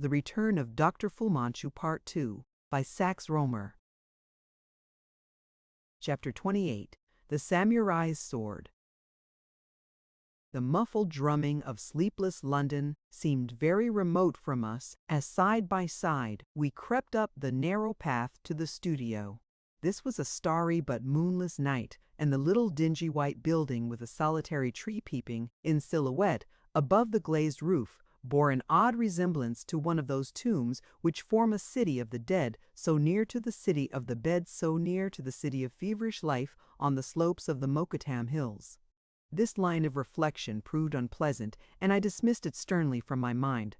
The Return of Dr. Fu-Manchu Part 2 by Sax Rohmer. Chapter 28. The Samurai's Sword. The muffled drumming of sleepless London seemed very remote from us as side by side we crept up the narrow path to the studio. This was a starry but moonless night, and the little dingy white building with a solitary tree peeping in silhouette above the glazed roof bore an odd resemblance to one of those tombs which form a city of the dead, so near to the city of the bed, so near to the city of feverish life on the slopes of the Mokattam hills. This line of reflection proved unpleasant, and I dismissed it sternly from my mind.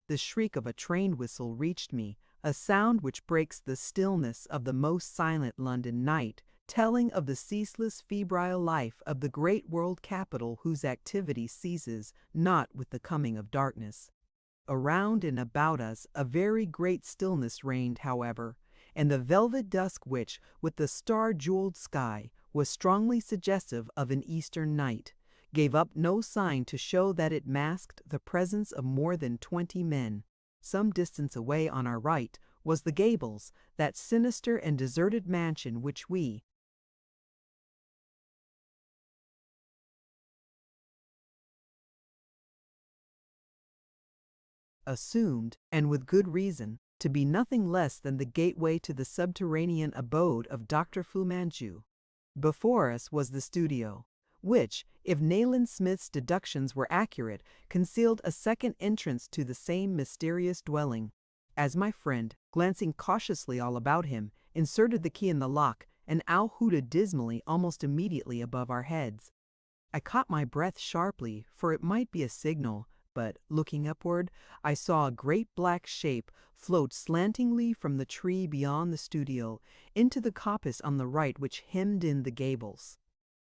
The shriek of a train whistle reached me, a sound which breaks the stillness of the most silent London night, telling of the ceaseless febrile life of the great world capital whose activity ceases not with the coming of darkness. Around and about us a very great stillness reigned, however, and the velvet dusk which, with the star-jeweled sky, was strongly suggestive of an eastern night, gave up no sign to show that it masked the presence of more than 20 men. Some distance away on our right was the Gables, that sinister and deserted mansion which we assumed, and with good reason, to be nothing less than the gateway to the subterranean abode of Dr. Fu-Manchu. Before us was the studio, which, if Nayland Smith's deductions were accurate, concealed a second entrance to the same mysterious dwelling. As my friend, glancing cautiously all about him, inserted the key in the lock, an owl hooted dismally almost immediately above our heads. I caught my breath sharply, for it might be a signal, but, looking upward, I saw a great black shape float slantingly from the tree beyond the studio into the coppice on the right which hemmed in the Gables.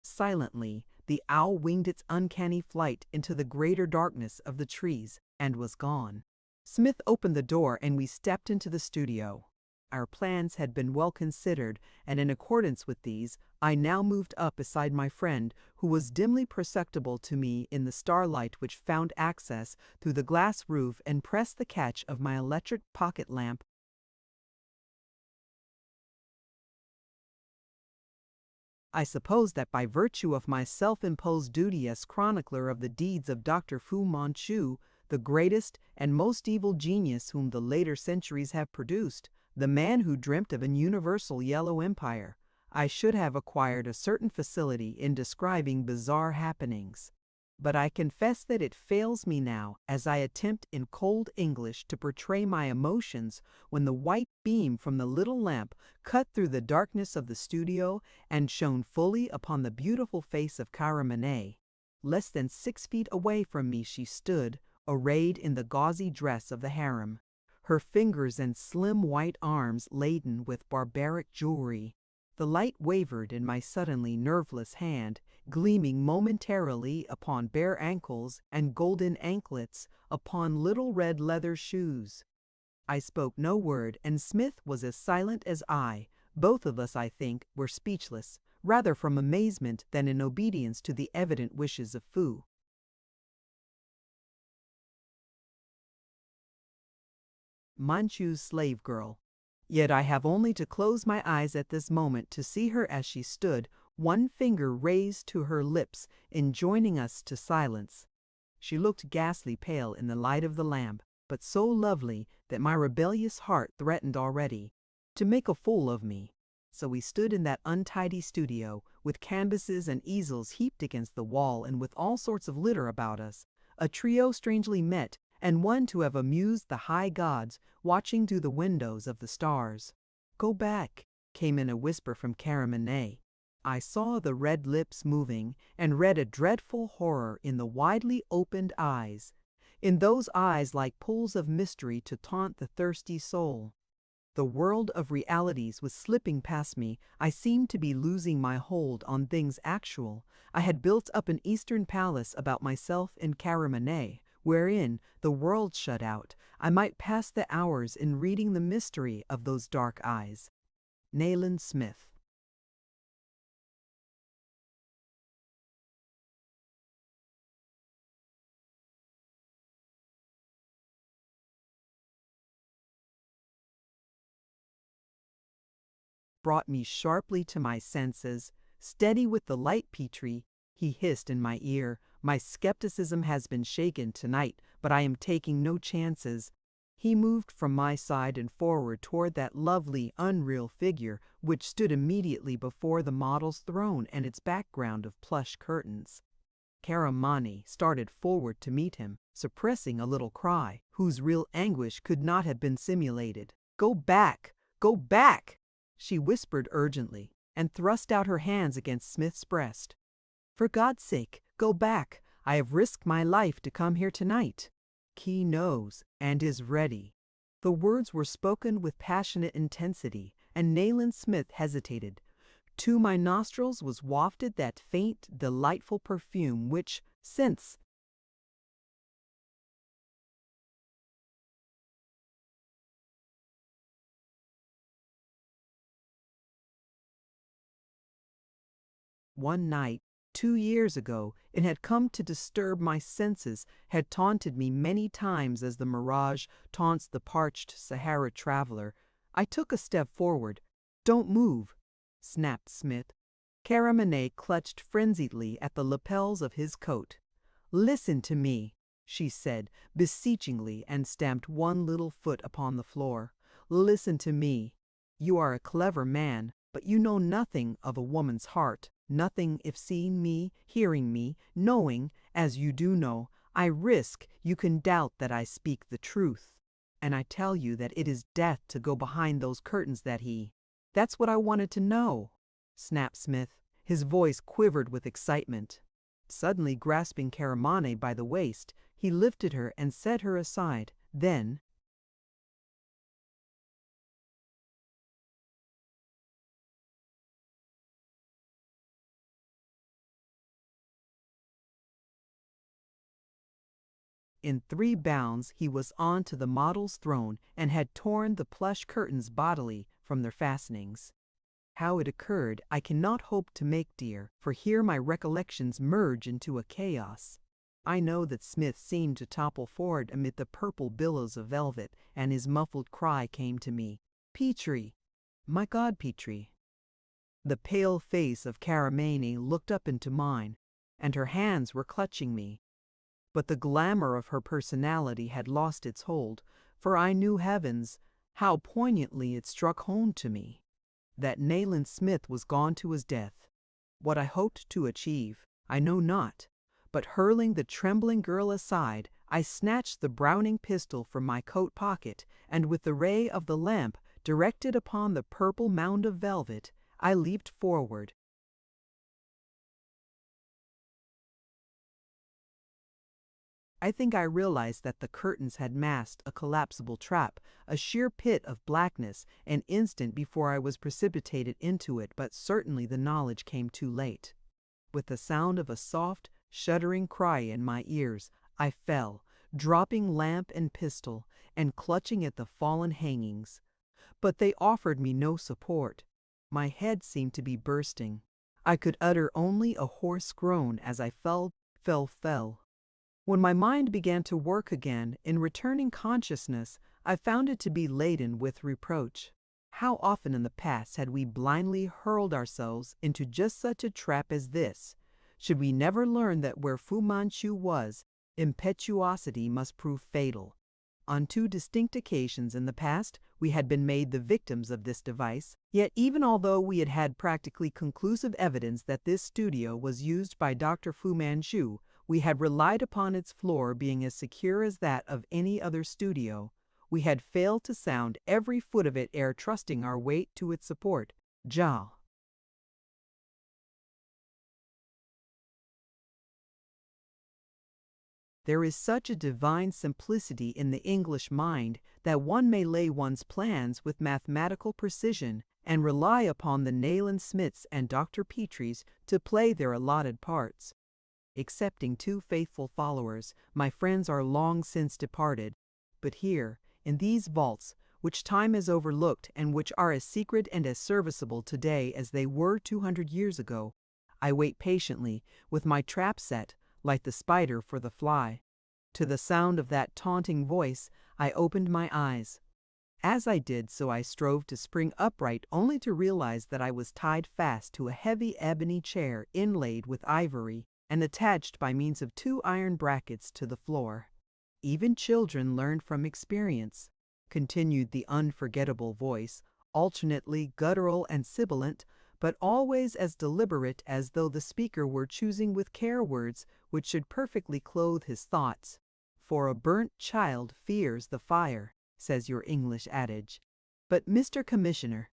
Silently, the owl winged its uncanny flight into the greater darkness of the trees and was gone. Smith opened the door and we stepped into the studio. Our plans had been well considered, and in accordance with these, I now moved up beside my friend, who was dimly perceptible to me in the starlight which found access through the glass roof, and pressed the catch of my electric pocket lamp. I suppose that by virtue of my self-imposed duty as chronicler of the deeds of Dr. Fu-Manchu, the greatest and most evil genius whom the later centuries have produced, the man who dreamt of an universal yellow empire, I should have acquired a certain facility in describing bizarre happenings. But I confess that it fails me now as I attempt in cold English to portray my emotions when the white beam from the little lamp cut through the darkness of the studio and shone fully upon the beautiful face of Karamane. Less than 6 feet away from me she stood, arrayed in the gauzy dress of the harem, her fingers and slim white arms laden with barbaric jewelry. The light wavered in my suddenly nerveless hand, gleaming momentarily upon bare ankles and golden anklets, upon little red leather shoes. I spoke no word, and Smith was as silent as I. Both of us, I think, were speechless, rather from amazement than in obedience to the evident wishes of Fu. Manchu's slave girl. Yet I have only to close my eyes at this moment to see her as she stood, one finger raised to her lips, enjoining us to silence. She looked ghastly pale in the light of the lamp, but so lovely that my rebellious heart threatened already to make a fool of me. So we stood in that untidy studio, with canvases and easels heaped against the wall and with all sorts of litter about us, a trio strangely met, and one to have amused the high gods, watching through the windows of the stars. "Go back," came in a whisper from Karamane. I saw the red lips moving, and read a dreadful horror in the widely opened eyes, in those eyes like pools of mystery to taunt the thirsty soul. The world of realities was slipping past me. I seemed to be losing my hold on things actual. I had built up an eastern palace about myself in Karamane, wherein, the world shut out, I might pass the hours in reading the mystery of those dark eyes. Nayland Smith. brought me sharply to my senses. "Steady with the light, Petrie," he hissed in my ear. "My skepticism has been shaken tonight, but I am taking no chances." He moved from my side and forward toward that lovely, unreal figure which stood immediately before the model's throne and its background of plush curtains. Karamani started forward to meet him, suppressing a little cry, whose real anguish could not have been simulated. "Go back! Go back!" she whispered urgently, and thrust out her hands against Smith's breast. "For God's sake, go back! I have risked my life to come here tonight." "He knows, and is ready." The words were spoken with passionate intensity, and Nayland Smith hesitated. To my nostrils was wafted that faint, delightful perfume which, since one night, 2 years ago, it had come to disturb my senses, had taunted me many times as the mirage taunts the parched Sahara traveler. I took a step forward. "Don't move," snapped Smith. Karamane clutched frenziedly at the lapels of his coat. "Listen to me," she said beseechingly, and stamped one little foot upon the floor. "Listen to me. You are a clever man, but you know nothing of a woman's heart, nothing if seeing me, hearing me, knowing, as you do know, I risk you can doubt that I speak the truth. And I tell you that it is death to go behind those curtains that he—" "That's what I wanted to know," snapped Smith. His voice quivered with excitement. Suddenly grasping Karamane by the waist, he lifted her and set her aside. Then, in 3 bounds, he was on to the model's throne and had torn the plush curtains bodily from their fastenings. How it occurred, I cannot hope to make dear, for here my recollections merge into a chaos. I know that Smith seemed to topple forward amid the purple billows of velvet, and his muffled cry came to me. "Petrie! My God, Petrie!" The pale face of Karamane looked up into mine, and her hands were clutching me. But the glamour of her personality had lost its hold, for I knew, heavens, how poignantly it struck home to me that Nayland Smith was gone to his death. What I hoped to achieve, I know not, but hurling the trembling girl aside, I snatched the Browning pistol from my coat pocket, and with the ray of the lamp directed upon the purple mound of velvet, I leaped forward. I think I realized that the curtains had masked a collapsible trap, a sheer pit of blackness, an instant before I was precipitated into it, but certainly the knowledge came too late. With the sound of a soft, shuddering cry in my ears, I fell, dropping lamp and pistol, and clutching at the fallen hangings. But they offered me no support. My head seemed to be bursting. I could utter only a hoarse groan as I fell. When my mind began to work again, in returning consciousness, I found it to be laden with reproach. How often in the past had we blindly hurled ourselves into just such a trap as this? Should we never learn that where Fu-Manchu was, impetuosity must prove fatal? On 2 distinct occasions in the past, we had been made the victims of this device, yet even although we had had practically conclusive evidence that this studio was used by Dr. Fu-Manchu, we had relied upon its floor being as secure as that of any other studio. We had failed to sound every foot of it ere trusting our weight to its support. Ja. There is such a divine simplicity in the English mind that one may lay one's plans with mathematical precision and rely upon the Nayland Smiths and Dr. Petries to play their allotted parts. Excepting 2 faithful followers, my friends are long since departed. But here, in these vaults, which time has overlooked and which are as secret and as serviceable today as they were 200 years ago, I wait patiently, with my trap set, like the spider for the fly. To the sound of that taunting voice, I opened my eyes. As I did so, I strove to spring upright, only to realize that I was tied fast to a heavy ebony chair inlaid with ivory and attached by means of 2 iron brackets to the floor. "Even children learn from experience," continued the unforgettable voice, alternately guttural and sibilant, but always as deliberate as though the speaker were choosing with care words which should perfectly clothe his thoughts. "For a burnt child fears the fire," says your English adage. "But, Mr. Commissioner—"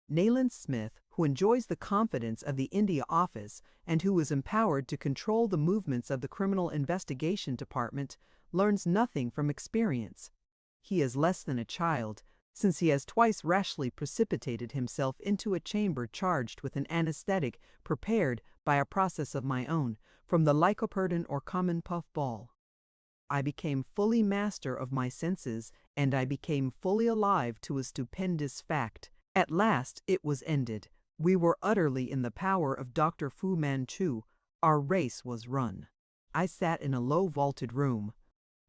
Nayland Smith, who enjoys the confidence of the India Office and who is empowered to control the movements of the Criminal Investigation Department, learns nothing from experience. He is less than a child, since he has twice rashly precipitated himself into a chamber charged with an anesthetic prepared, by a process of my own, from the lycoperdon or common puff-ball. I became fully master of my senses, and I became fully alive to a stupendous fact. At last it was ended. We were utterly in the power of Dr. Fu-Manchu. Our race was run. I sat in a low vaulted room.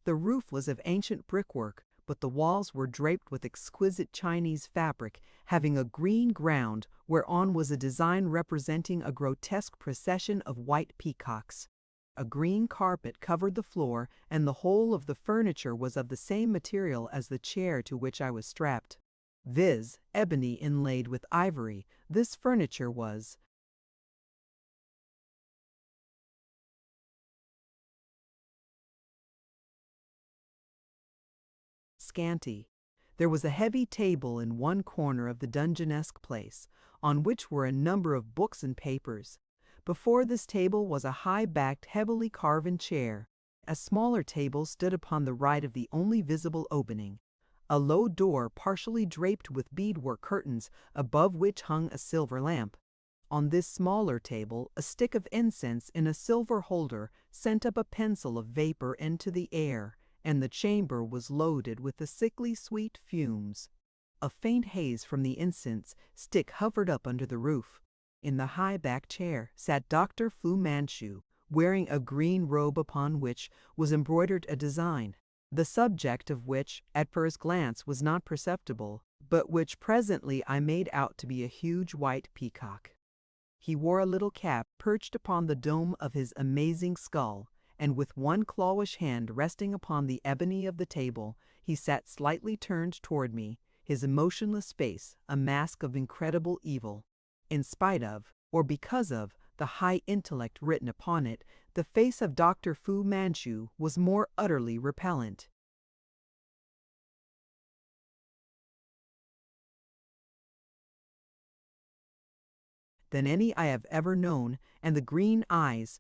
The roof was of ancient brickwork, but the walls were draped with exquisite Chinese fabric, having a green ground whereon was a design representing a grotesque procession of white peacocks. A green carpet covered the floor, and the whole of the furniture was of the same material as the chair to which I was strapped, viz., ebony inlaid with ivory. This furniture was scanty. There was a heavy table in one corner of the dungeonesque place, on which were a number of books and papers. Before this table was a high-backed, heavily carven chair. A smaller table stood upon the right of the only visible opening. A low door partially draped with beadwork curtains, above which hung a silver lamp. On this smaller table, a stick of incense in a silver holder sent up a pencil of vapor into the air, and the chamber was loaded with the sickly sweet fumes. A faint haze from the incense stick hovered up under the roof. In the high-backed chair sat Dr. Fu-Manchu, wearing a green robe upon which was embroidered a design, the subject of which at first glance was not perceptible, but which presently I made out to be a huge white peacock. He wore a little cap perched upon the dome of his amazing skull, and with one clawish hand resting upon the ebony of the table, he sat slightly turned toward me, his emotionless face a mask of incredible evil. In spite of, or because of, the high intellect written upon it, the face of Dr. Fu-Manchu was more utterly repellent than any I have ever known, and the green eyes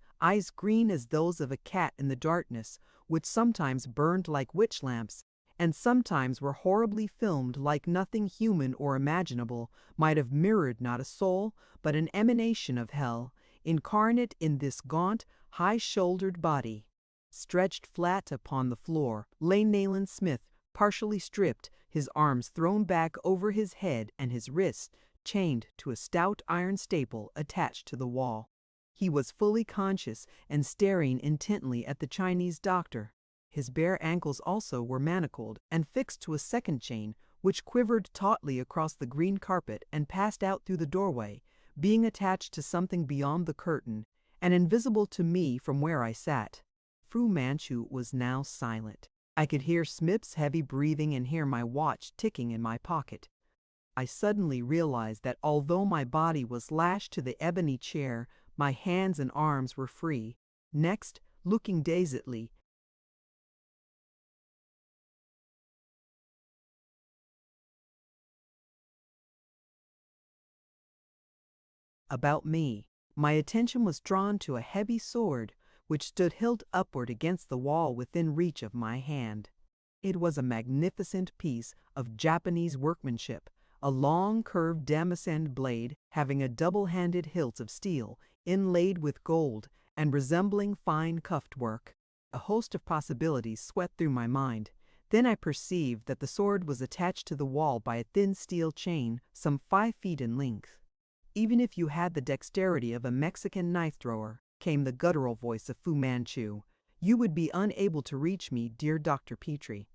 green as those of a cat in the darkness, which sometimes burned like witch lamps, and sometimes were horribly filmed like nothing human or imaginable, might have mirrored not a soul, but an emanation of hell, incarnate in this gaunt, high-shouldered body. Stretched flat upon the floor lay Nayland Smith, partially stripped, his arms thrown back over his head and his wrists chained to a stout iron staple attached to the wall. He was fully conscious and staring intently at the Chinese doctor. His bare ankles also were manacled and fixed to a second chain, which quivered tautly across the green carpet and passed out through the doorway, being attached to something beyond the curtain, and invisible to me from where I sat. Fu-Manchu was now silent. I could hear Smith's heavy breathing and hear my watch ticking in my pocket. I suddenly realized that although my body was lashed to the ebony chair, my hands and arms were free. Next, looking dazedly about me, my attention was drawn to a heavy sword which stood hilt upward against the wall within reach of my hand. It was a magnificent piece of Japanese workmanship, a long curved damascened blade having a double-handed hilt of steel inlaid with gold and resembling fine cuffed work. A host of possibilities swept through my mind. Then I perceived that the sword was attached to the wall by a thin steel chain some 5 feet in length. "Even if you had the dexterity of a Mexican knife-thrower," came the guttural voice of Fu-Manchu, "you would be unable to reach me, dear Dr. Petrie."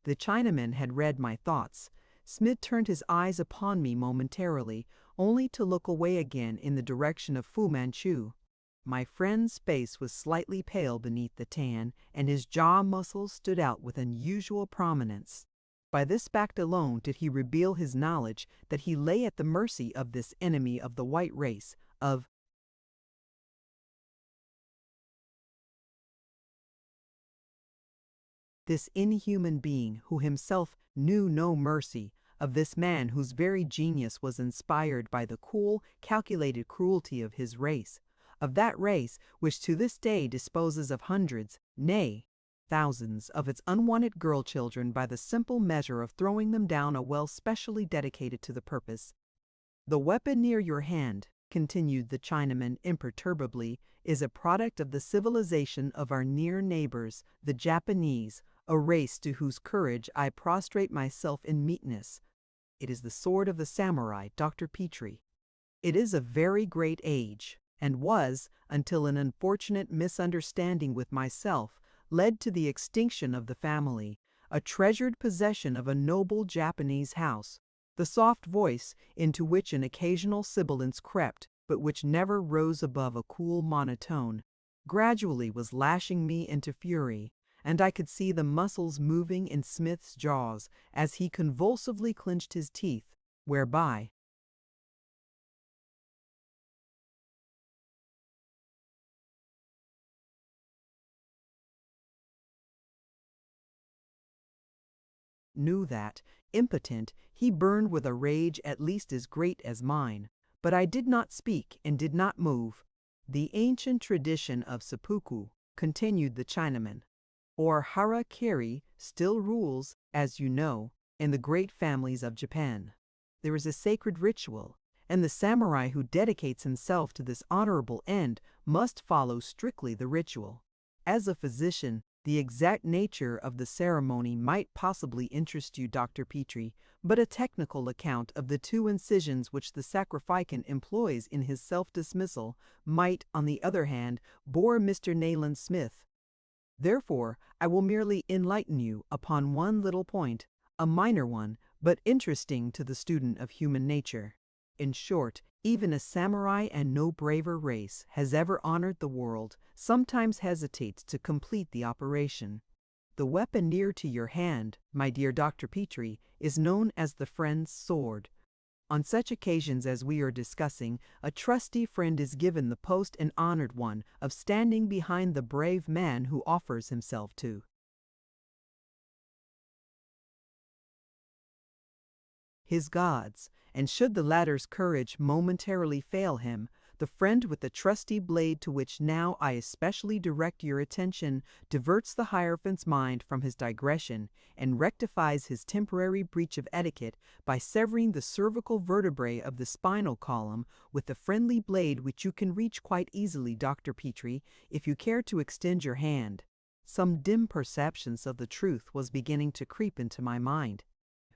The Chinaman had read my thoughts. Smith turned his eyes upon me momentarily, only to look away again in the direction of Fu-Manchu. My friend's face was slightly pale beneath the tan, and his jaw muscles stood out with unusual prominence. By this fact alone did he reveal his knowledge that he lay at the mercy of this enemy of the white race, of this inhuman being who himself knew no mercy, of this man whose very genius was inspired by the cool, calculated cruelty of his race, of that race which to this day disposes of hundreds, nay, thousands of its unwanted girl children by the simple measure of throwing them down a well specially dedicated to the purpose. "The weapon near your hand," continued the Chinaman imperturbably, "is a product of the civilization of our near neighbors, the Japanese, a race to whose courage I prostrate myself in meekness. It is the sword of the samurai, Dr. Petrie. It is of very great age, and was, until an unfortunate misunderstanding with myself led to the extinction of the family, a treasured possession of a noble Japanese house. The soft voice, into which an occasional sibilance crept, but which never rose above a cool monotone, gradually was lashing me into fury, and I could see the muscles moving in Smith's jaws as he convulsively clenched his teeth, whereby knew that, impotent, he burned with a rage at least as great as mine. But I did not speak and did not move. "The ancient tradition of seppuku," continued the Chinaman, or hara-kiri, still rules, as you know, in the great families of Japan. There is a sacred ritual, and the samurai who dedicates himself to this honorable end must follow strictly the ritual. As a physician, the exact nature of the ceremony might possibly interest you, Dr. Petrie, but a technical account of the 2 incisions which the sacrificant employs in his self-dismissal might, on the other hand, bore Mr. Nayland Smith. Therefore, I will merely enlighten you upon one little point, a minor one, but interesting to the student of human nature. In short, even a samurai and no braver race has ever honored the world, sometimes hesitates to complete the operation. The weapon near to your hand, my dear Dr. Petrie, is known as the friend's sword. On such occasions as we are discussing, a trusty friend is given the post and honored one of standing behind the brave man who offers himself to his gods, and should the latter's courage momentarily fail him, the friend with the trusty blade to which now I especially direct your attention diverts the hierophant's mind from his digression and rectifies his temporary breach of etiquette by severing the cervical vertebrae of the spinal column with the friendly blade which you can reach quite easily, Dr. Petrie, if you care to extend your hand. Some dim perceptions of the truth was beginning to creep into my mind.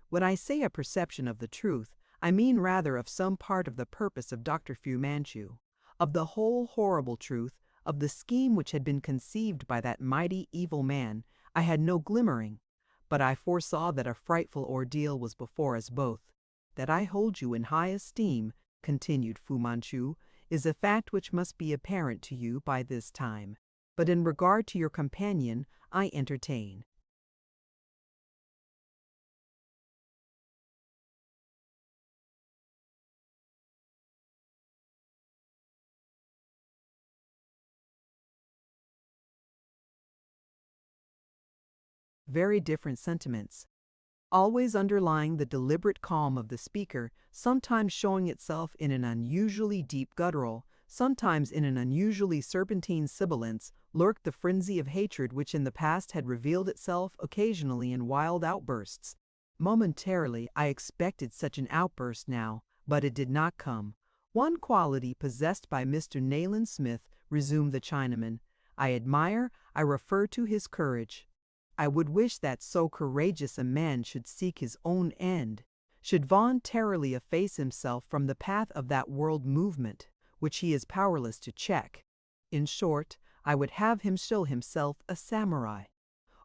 When I say a perception of the truth, I mean rather of some part of the purpose of Dr. Fu-Manchu, of the whole horrible truth, of the scheme which had been conceived by that mighty evil man. I had no glimmering, but I foresaw that a frightful ordeal was before us both. That I hold you in high esteem, continued Fu-Manchu, is a fact which must be apparent to you by this time. But in regard to your companion, I entertain very different sentiments, always underlying the deliberate calm of the speaker, sometimes showing itself in an unusually deep guttural, sometimes in an unusually serpentine sibilance, lurked the frenzy of hatred which in the past had revealed itself occasionally in wild outbursts. Momentarily I expected such an outburst now, but it did not come. "One quality possessed by Mr. Nayland Smith," resumed the Chinaman, "I admire. I refer to his courage." I would wish that so courageous a man should seek his own end, should voluntarily efface himself from the path of that world movement, which he is powerless to check. In short, I would have him show himself a samurai.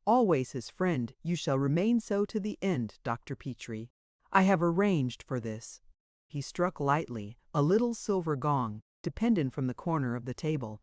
Always his friend, you shall remain so to the end, Dr. Petrie. I have arranged for this." He struck lightly a little silver gong, dependent from the corner of the table.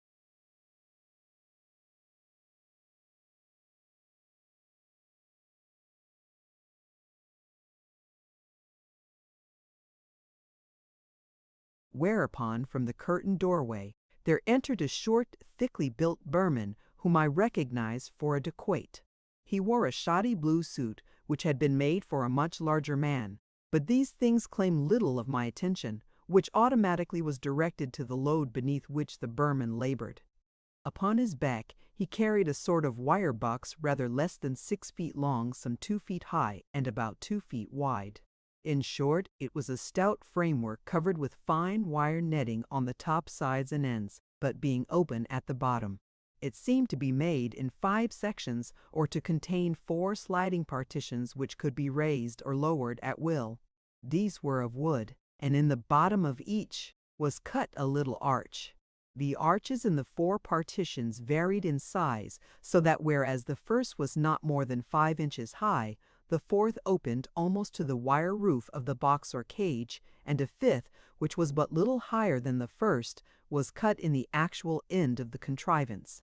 Whereupon, from the curtained doorway, there entered a short, thickly built Burman whom I recognized for a dacoit. He wore a shoddy blue suit which had been made for a much larger man, but these things claimed little of my attention, which automatically was directed to the load beneath which the Burman labored. Upon his back he carried a sort of wire box rather less than 6 feet long, some 2 feet high, and about 2 feet wide. In short, it was a stout framework covered with fine wire netting on the top sides and ends, but being open at the bottom. It seemed to be made in 5 sections, or to contain 4 sliding partitions which could be raised or lowered at will. These were of wood, and in the bottom of each was cut a little arch. The arches in the 4 partitions varied in size, so that whereas the first was not more than 5 inches high, the 4th opened almost to the wire roof of the box or cage, and a 5th, which was but little higher than the first, was cut in the actual end of the contrivance.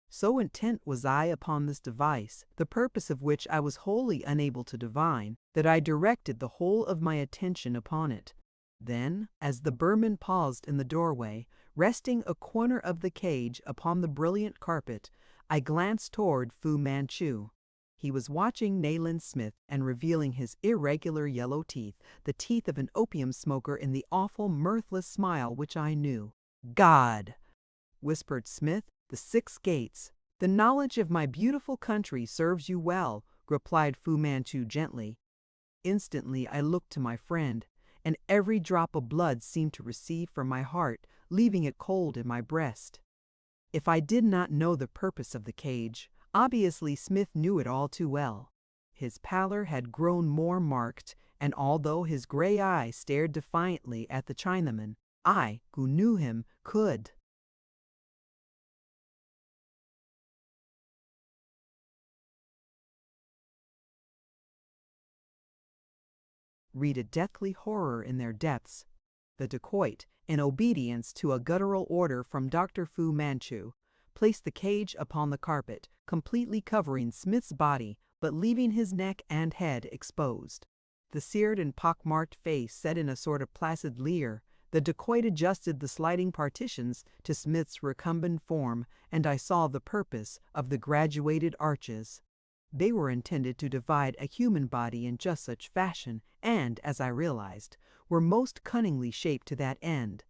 So intent was I upon this device, the purpose of which I was wholly unable to divine, that I directed the whole of my attention upon it. Then, as the Burman paused in the doorway, resting a corner of the cage upon the brilliant carpet, I glanced toward Fu-Manchu. He was watching Nayland Smith and revealing his irregular yellow teeth, the teeth of an opium smoker, in the awful, mirthless smile which I knew. "God!" whispered Smith, "the 6 gates." "The knowledge of my beautiful country serves you well," replied Fu-Manchu gently. Instantly I looked to my friend, and every drop of blood seemed to recede from my heart, leaving it cold in my breast. If I did not know the purpose of the cage, obviously Smith knew it all too well. His pallor had grown more marked, and although his gray eye stared defiantly at the Chinaman, I, who knew him, could read a deathly horror in their depths. The dacoit, in obedience to a guttural order from Dr. Fu-Manchu, placed the cage upon the carpet, completely covering Smith's body, but leaving his neck and head exposed. The seared and pockmarked face set in a sort of placid leer. The dacoit adjusted the sliding partitions to Smith's recumbent form, and I saw the purpose of the graduated arches. They were intended to divide a human body in just such fashion, and, as I realized, were most cunningly shaped to that end.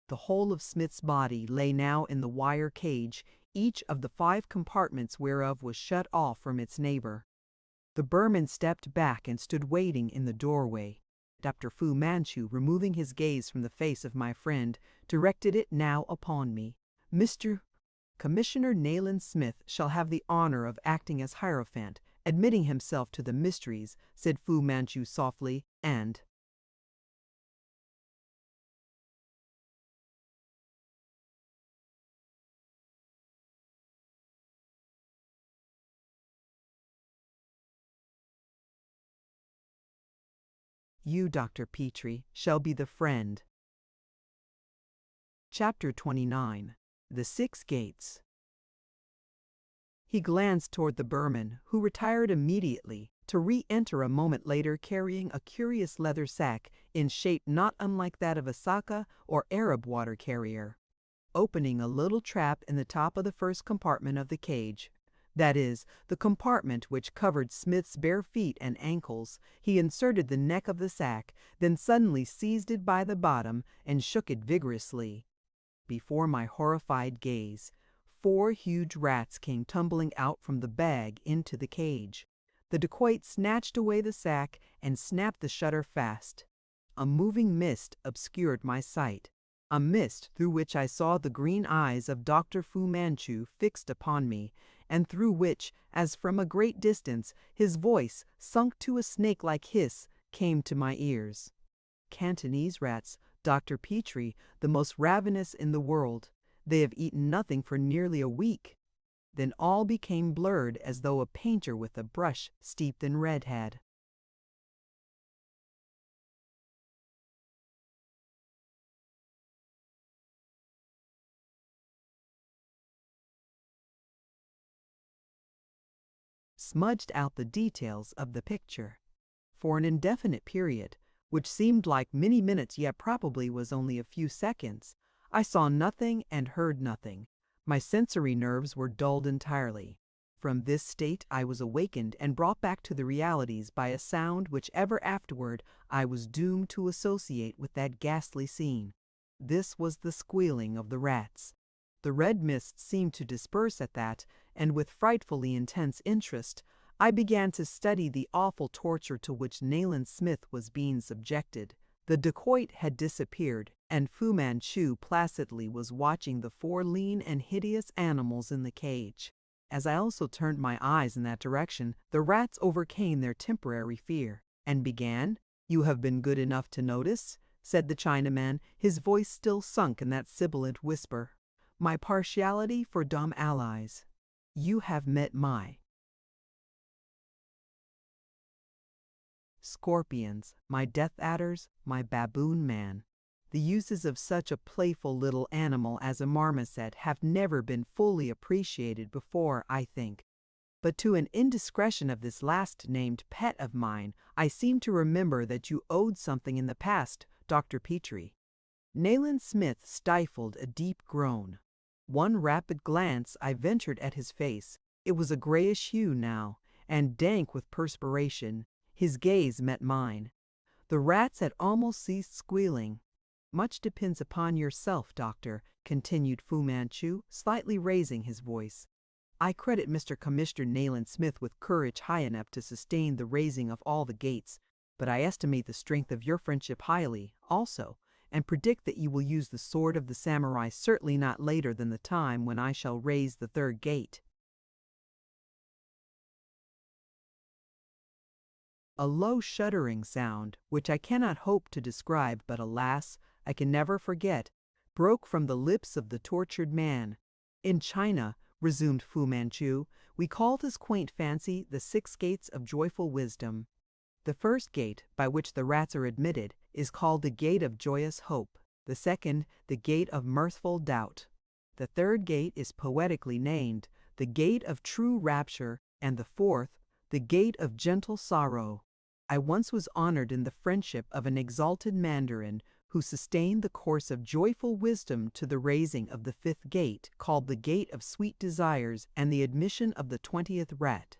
The whole of Smith's body lay now in the wire cage, each of the 5 compartments whereof was shut off from its neighbor. The Burman stepped back and stood waiting in the doorway. Dr. Fu-Manchu, removing his gaze from the face of my friend, directed it now upon me. "Mr. Commissioner Nayland Smith shall have the honor of acting as Hierophant, admitting himself to the mysteries," said Fu-Manchu softly, "and you, Dr. Petrie, shall be the friend." Chapter 29. The 6 Gates. He glanced toward the Burman, who retired immediately, to re-enter a moment later carrying a curious leather sack in shape not unlike that of a Saka or Arab water carrier. Opening a little trap in the top of the first compartment of the cage, that is, the compartment which covered Smith's bare feet and ankles, he inserted the neck of the sack, then suddenly seized it by the bottom and shook it vigorously. Before my horrified gaze, 4 huge rats came tumbling out from the bag into the cage. The dacoit snatched away the sack and snapped the shutter fast. A moving mist obscured my sight. A mist through which I saw the green eyes of Dr. Fu-Manchu fixed upon me, and through which, as from a great distance, his voice, sunk to a snake-like hiss, came to my ears. Cantonese rats, Dr. Petrie, the most ravenous in the world. They have eaten nothing for nearly a week. Then all became blurred as though a painter with a brush steeped in red had smudged out the details of the picture. For an indefinite period, which seemed like many minutes yet probably was only a few seconds, I saw nothing and heard nothing. My sensory nerves were dulled entirely. From this state I was awakened and brought back to the realities by a sound which ever afterward I was doomed to associate with that ghastly scene. This was the squealing of the rats. The red mist seemed to disperse at that, and with frightfully intense interest, I began to study the awful torture to which Nayland Smith was being subjected. The dacoit had disappeared, and Fu-Manchu placidly was watching the 4 lean and hideous animals in the cage. As I also turned my eyes in that direction, the rats overcame their temporary fear, and began, "You have been good enough to notice," said the Chinaman, his voice still sunk in that sibilant whisper, "my partiality for dumb allies. You have met my scorpions, my death adders, my baboon man. The uses of such a playful little animal as a marmoset have never been fully appreciated before, I think. But to an indiscretion of this last named pet of mine, I seem to remember that you owed something in the past, Dr. Petrie." Nayland Smith stifled a deep groan. One rapid glance I ventured at his face. It was a grayish hue now, and dank with perspiration. His gaze met mine. The rats had almost ceased squealing. "Much depends upon yourself, Doctor," continued Fu-Manchu, slightly raising his voice. "I credit Mr. Commissioner Nayland Smith with courage high enough to sustain the raising of all the gates, but I estimate the strength of your friendship highly, also, and predict that you will use the sword of the samurai certainly not later than the time when I shall raise the 3rd gate." A low shuddering sound, which I cannot hope to describe, but alas, I can never forget, broke from the lips of the tortured man. "In China," resumed Fu-Manchu, "we call this quaint fancy the 6 gates of joyful wisdom. The first gate, by which the rats are admitted, is called the gate of joyous hope, the second, the gate of mirthful doubt. The 3rd gate is poetically named the gate of true rapture, and the 4th, the gate of gentle sorrow. I once was honored in the friendship of an exalted mandarin who sustained the course of joyful wisdom to the raising of the 5th gate, called the gate of sweet desires, and the admission of the 20th rat.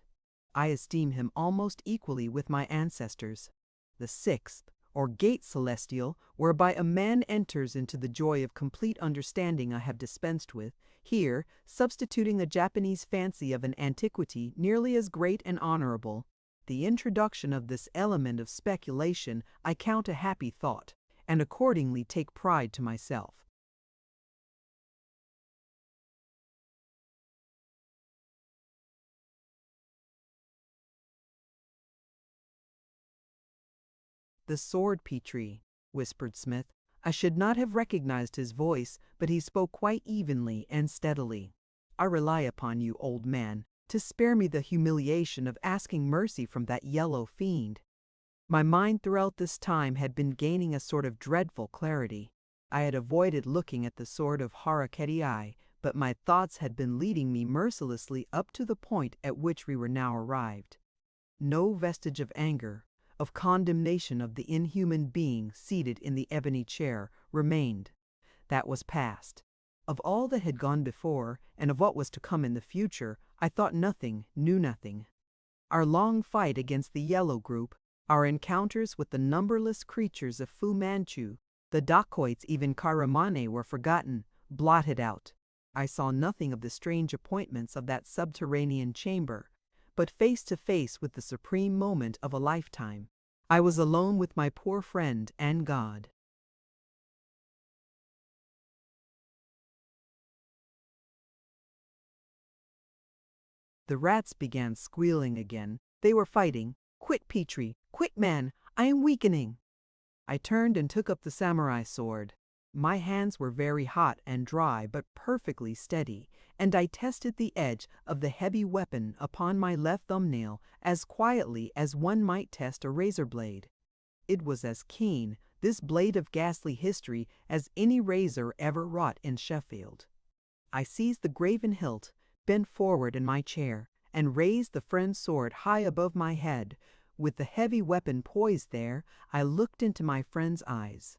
I esteem him almost equally with my ancestors. The 6th, or gate celestial, whereby a man enters into the joy of complete understanding, I have dispensed with, here substituting a Japanese fancy of an antiquity nearly as great and honorable. The introduction of this element of speculation I count a happy thought, and accordingly take pride to myself. "The sword, Petrie," whispered Smith. I should not have recognized his voice, but he spoke quite evenly and steadily. "I rely upon you, old man, to spare me the humiliation of asking mercy from that yellow fiend." My mind throughout this time had been gaining a sort of dreadful clarity. I had avoided looking at the sword of Haraketi, but my thoughts had been leading me mercilessly up to the point at which we were now arrived. No vestige of anger, of condemnation of the inhuman being seated in the ebony chair, remained. That was past. Of all that had gone before, and of what was to come in the future, I thought nothing, knew nothing. Our long fight against the yellow group, our encounters with the numberless creatures of Fu-Manchu, the dacoits, even Karamane, were forgotten, blotted out. I saw nothing of the strange appointments of that subterranean chamber, but face to face with the supreme moment of a lifetime. I was alone with my poor friend and God. The rats began squealing again. They were fighting. "Quick, Petrie! Quick, man! I am weakening!" I turned and took up the samurai sword. My hands were very hot and dry but perfectly steady, and I tested the edge of the heavy weapon upon my left thumbnail as quietly as one might test a razor blade. It was as keen, this blade of ghastly history, as any razor ever wrought in Sheffield. I seized the graven hilt, bent forward in my chair, and raised the friend's sword high above my head. With the heavy weapon poised there, I looked into my friend's eyes.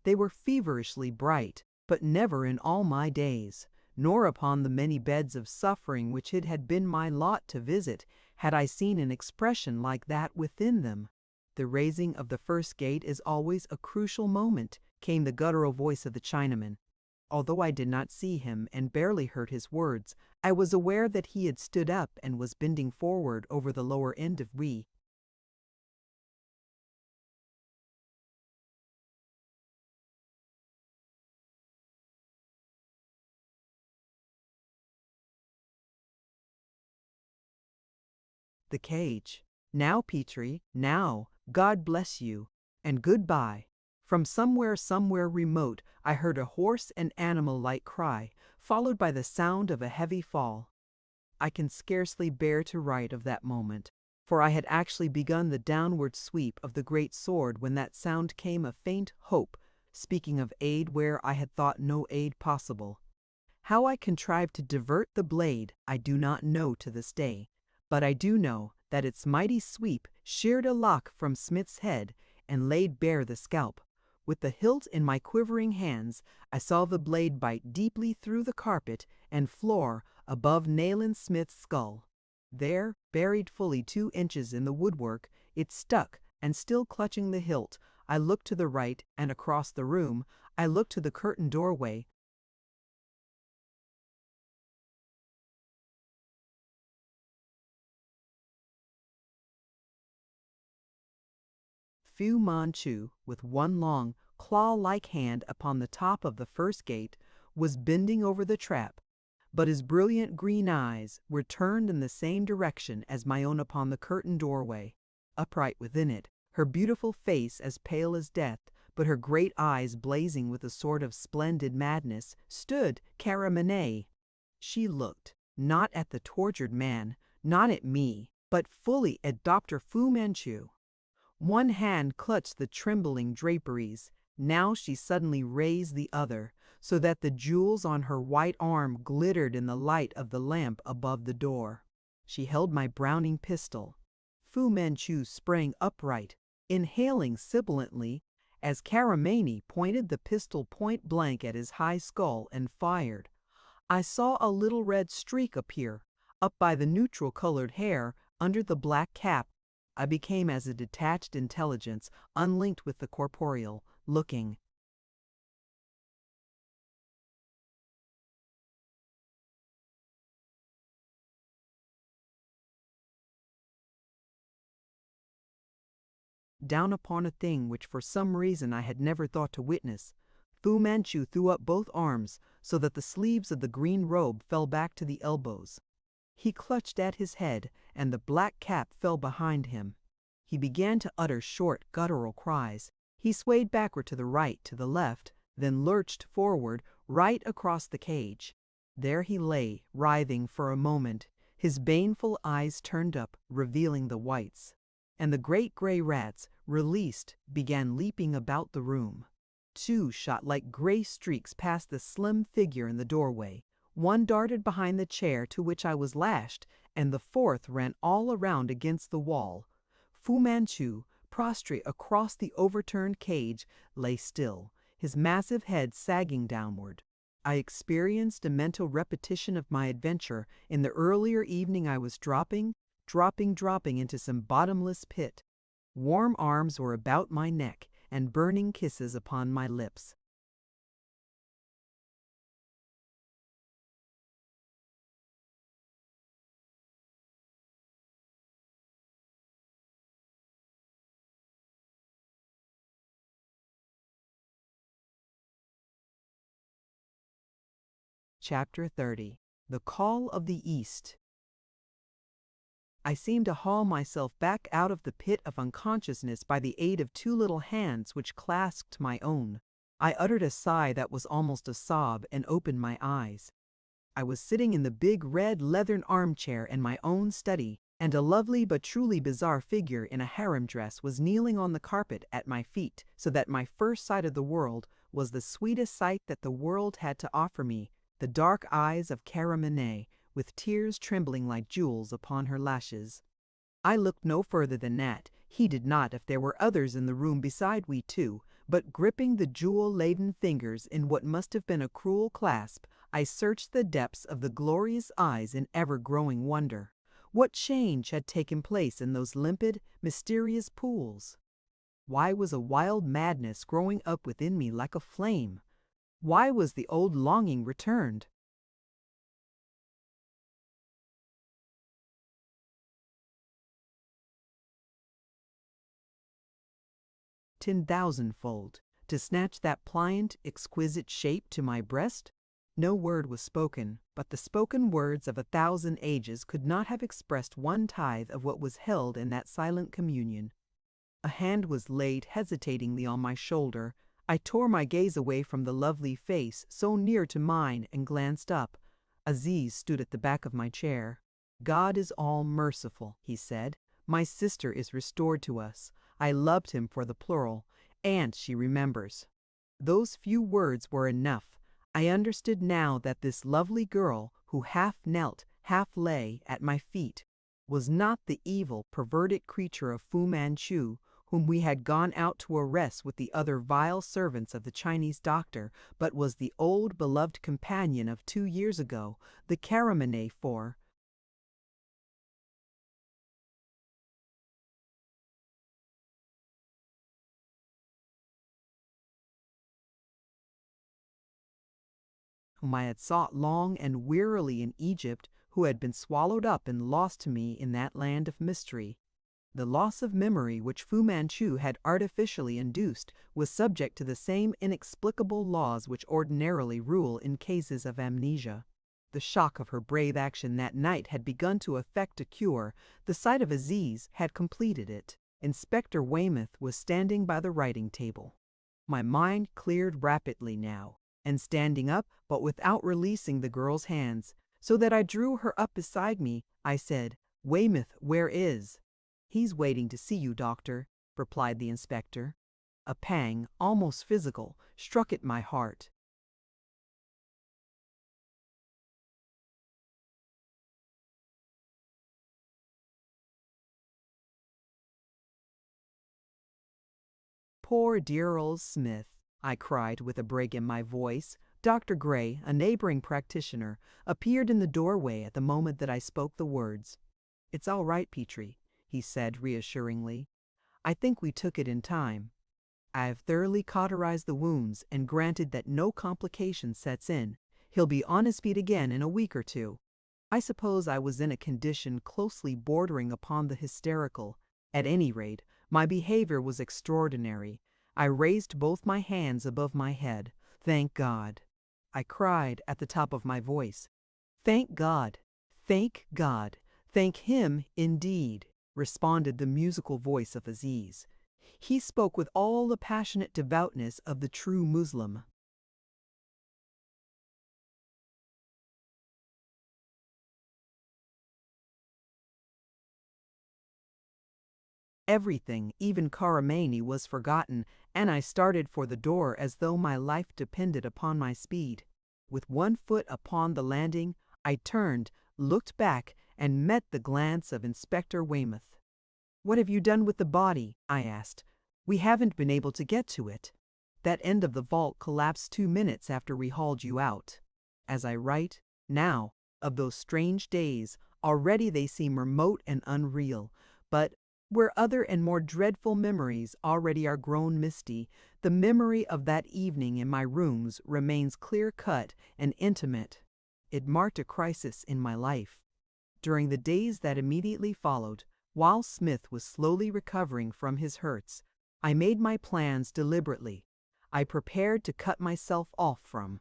They were feverishly bright, but never in all my days, nor upon the many beds of suffering which it had been my lot to visit, had I seen an expression like that within them. "The raising of the first gate is always a crucial moment," came the guttural voice of the Chinaman. Although I did not see him and barely heard his words, I was aware that he had stood up and was bending forward over the lower end of we. The cage. "Now, Petrie, now. God bless you. And goodbye." From somewhere remote, I heard a hoarse and animal-like cry, followed by the sound of a heavy fall. I can scarcely bear to write of that moment, for I had actually begun the downward sweep of the great sword when that sound came, a faint hope, speaking of aid where I had thought no aid possible. How I contrived to divert the blade I do not know to this day, but I do know that its mighty sweep sheared a lock from Smith's head and laid bare the scalp. With the hilt in my quivering hands, I saw the blade bite deeply through the carpet and floor above Nayland Smith's skull. There, buried fully 2 inches in the woodwork, it stuck, and still clutching the hilt, I looked to the right and across the room. I looked to the curtained doorway. Fu-Manchu, with one long, claw-like hand upon the top of the first gate, was bending over the trap, but his brilliant green eyes were turned in the same direction as my own upon the curtained doorway. Upright within it, her beautiful face as pale as death, but her great eyes blazing with a sort of splendid madness, stood Karamine. She looked, not at the tortured man, not at me, but fully at Dr. Fu-Manchu. One hand clutched the trembling draperies. Now she suddenly raised the other, so that the jewels on her white arm glittered in the light of the lamp above the door. She held my Browning pistol. Fu-Manchu sprang upright, inhaling sibilantly, as Karamine pointed the pistol point blank at his high skull and fired. I saw a little red streak appear, up by the neutral-colored hair, under the black cap. I became as a detached intelligence, unlinked with the corporeal, looking. Down upon a thing which for some reason I had never thought to witness. Fu-Manchu threw up both arms so that the sleeves of the green robe fell back to the elbows. He clutched at his head, and the black cap fell behind him. He began to utter short, guttural cries. He swayed backward to the right, to the left, then lurched forward, right across the cage. There he lay, writhing for a moment, his baneful eyes turned up, revealing the whites. And the great gray rats, released, began leaping about the room. 2 shot like gray streaks past the slim figure in the doorway. 1 darted behind the chair to which I was lashed, and the 4th ran all around against the wall. Fu-Manchu, prostrate across the overturned cage, lay still, his massive head sagging downward. I experienced a mental repetition of my adventure. In the earlier evening I was dropping into some bottomless pit. Warm arms were about my neck, and burning kisses upon my lips. Chapter 30. The Call of the East. I seemed to haul myself back out of the pit of unconsciousness by the aid of two little hands which clasped my own. I uttered a sigh that was almost a sob and opened my eyes. I was sitting in the big red leathern armchair in my own study, and a lovely but truly bizarre figure in a harem dress was kneeling on the carpet at my feet, so that my first sight of the world was the sweetest sight that the world had to offer me, the dark eyes of Caramine, with tears trembling like jewels upon her lashes. I looked no further than that, heeded not if there were others in the room beside we two, but gripping the jewel-laden fingers in what must have been a cruel clasp, I searched the depths of the glorious eyes in ever-growing wonder. What change had taken place in those limpid, mysterious pools? Why was a wild madness growing up within me like a flame? Why was the old longing returned? 10,000-fold, to snatch that pliant, exquisite shape to my breast? No word was spoken, but the spoken words of 1,000 ages could not have expressed one tithe of what was held in that silent communion. A hand was laid hesitatingly on my shoulder. I tore my gaze away from the lovely face so near to mine and glanced up. Aziz stood at the back of my chair. "God is all merciful," he said. "My sister is restored to us. I loved him for the plural, and she remembers." Those few words were enough. I understood now that this lovely girl, who half knelt, half lay, at my feet, was not the evil, perverted creature of Fu-Manchu, whom we had gone out to arrest with the other vile servants of the Chinese doctor, but was the old beloved companion of 2 years ago, the Caramine for whom I had sought long and wearily in Egypt, who had been swallowed up and lost to me in that land of mystery. The loss of memory which Fu-Manchu had artificially induced was subject to the same inexplicable laws which ordinarily rule in cases of amnesia. The shock of her brave action that night had begun to effect a cure. The sight of Aziz had completed it. Inspector Weymouth was standing by the writing table. My mind cleared rapidly now, and standing up, but without releasing the girl's hands, so that I drew her up beside me, I said, "Weymouth, where is?" "He's waiting to see you, doctor," replied the inspector. A pang, almost physical, struck at my heart. "Poor dear old Smith," I cried with a break in my voice. Dr. Gray, a neighboring practitioner, appeared in the doorway at the moment that I spoke the words. "It's all right, Petrie," he said reassuringly. "I think we took it in time. I have thoroughly cauterized the wounds, and granted that no complication sets in, he'll be on his feet again in a week or two. I suppose I was in a condition closely bordering upon the hysterical. At any rate, my behavior was extraordinary. I raised both my hands above my head. Thank God! I cried at the top of my voice. Thank God! Thank God! Thank Him indeed! Responded the musical voice of Aziz. He spoke with all the passionate devoutness of the true Muslim. Everything, even Karamani, was forgotten, and I started for the door as though my life depended upon my speed. With one foot upon the landing, I turned, looked back, and met the glance of Inspector Weymouth. "What have you done with the body?" I asked. "We haven't been able to get to it. That end of the vault collapsed 2 minutes after we hauled you out. As I write, now, of those strange days, already they seem remote and unreal, but where other and more dreadful memories already are grown misty, the memory of that evening in my rooms remains clear-cut and intimate. It marked a crisis in my life. During the days that immediately followed, while Smith was slowly recovering from his hurts, I made my plans deliberately. I prepared to cut myself off from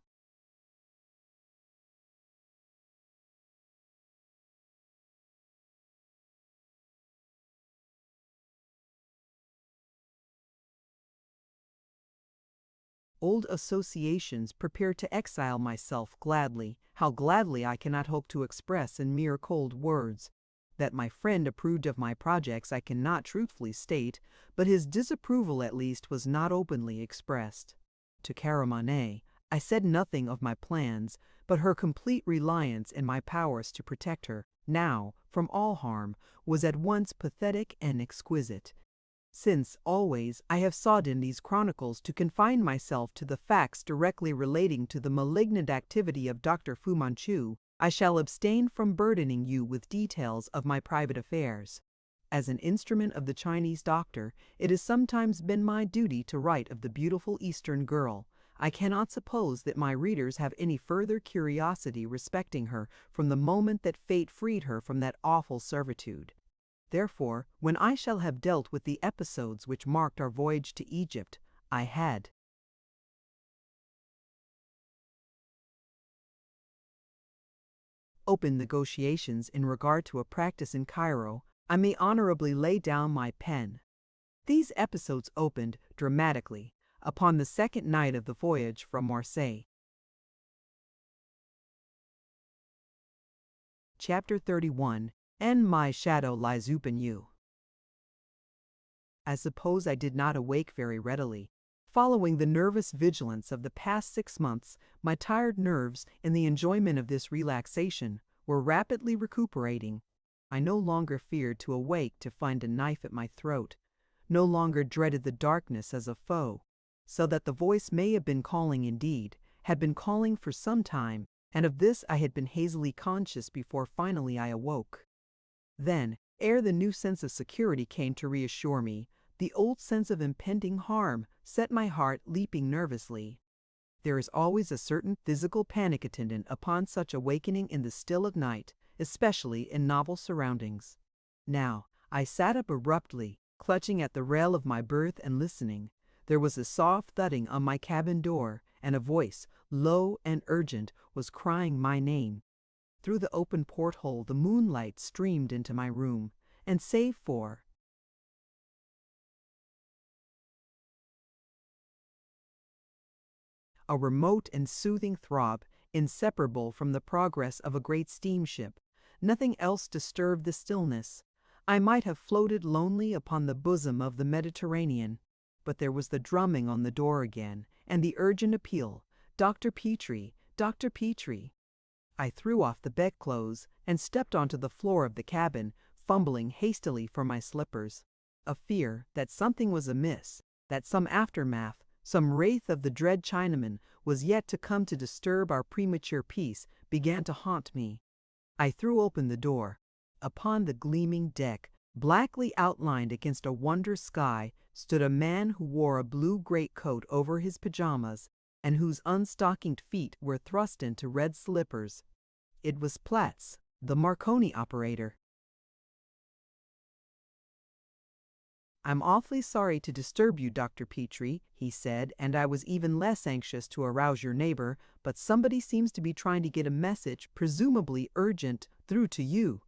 Old associations prepare to exile myself gladly, how gladly I cannot hope to express in mere cold words. That my friend approved of my projects I cannot truthfully state, but his disapproval at least was not openly expressed. To Caramane, I said nothing of my plans, but her complete reliance in my powers to protect her, now, from all harm, was at once pathetic and exquisite. Since, always, I have sought in these chronicles to confine myself to the facts directly relating to the malignant activity of Dr. Fu-Manchu, I shall abstain from burdening you with details of my private affairs. As an instrument of the Chinese doctor, it has sometimes been my duty to write of the beautiful Eastern girl. I cannot suppose that my readers have any further curiosity respecting her from the moment that fate freed her from that awful servitude. Therefore, when I shall have dealt with the episodes which marked our voyage to Egypt, I had open negotiations in regard to a practice in Cairo, I may honorably lay down my pen. These episodes opened, dramatically, upon the second night of the voyage from Marseille. Chapter 31. And my shadow lies upon you. I suppose I did not awake very readily. Following the nervous vigilance of the past 6 months, my tired nerves, in the enjoyment of this relaxation, were rapidly recuperating. I no longer feared to awake to find a knife at my throat, no longer dreaded the darkness as a foe, so that the voice may have been calling indeed, had been calling for some time, and of this I had been hazily conscious before finally I awoke. Then, ere the new sense of security came to reassure me, the old sense of impending harm set my heart leaping nervously. There is always a certain physical panic attendant upon such awakening in the still of night, especially in novel surroundings. Now, I sat up abruptly, clutching at the rail of my berth and listening. There was a soft thudding on my cabin door, and a voice, low and urgent, was crying my name. Through the open porthole the moonlight streamed into my room, and save for a remote and soothing throb, inseparable from the progress of a great steamship, nothing else disturbed the stillness. I might have floated lonely upon the bosom of the Mediterranean, but there was the drumming on the door again, and the urgent appeal, "Dr. Petrie, Dr. Petrie." I threw off the bedclothes and stepped onto the floor of the cabin, fumbling hastily for my slippers. A fear that something was amiss, that some aftermath, some wraith of the dread Chinaman, was yet to come to disturb our premature peace, began to haunt me. I threw open the door. Upon the gleaming deck, blackly outlined against a wondrous sky, stood a man who wore a blue greatcoat over his pajamas, and whose unstockinged feet were thrust into red slippers. It was Platz, the Marconi operator. "I'm awfully sorry to disturb you, Dr. Petrie," he said, "and I was even less anxious to arouse your neighbor, but somebody seems to be trying to get a message, presumably urgent, through to you."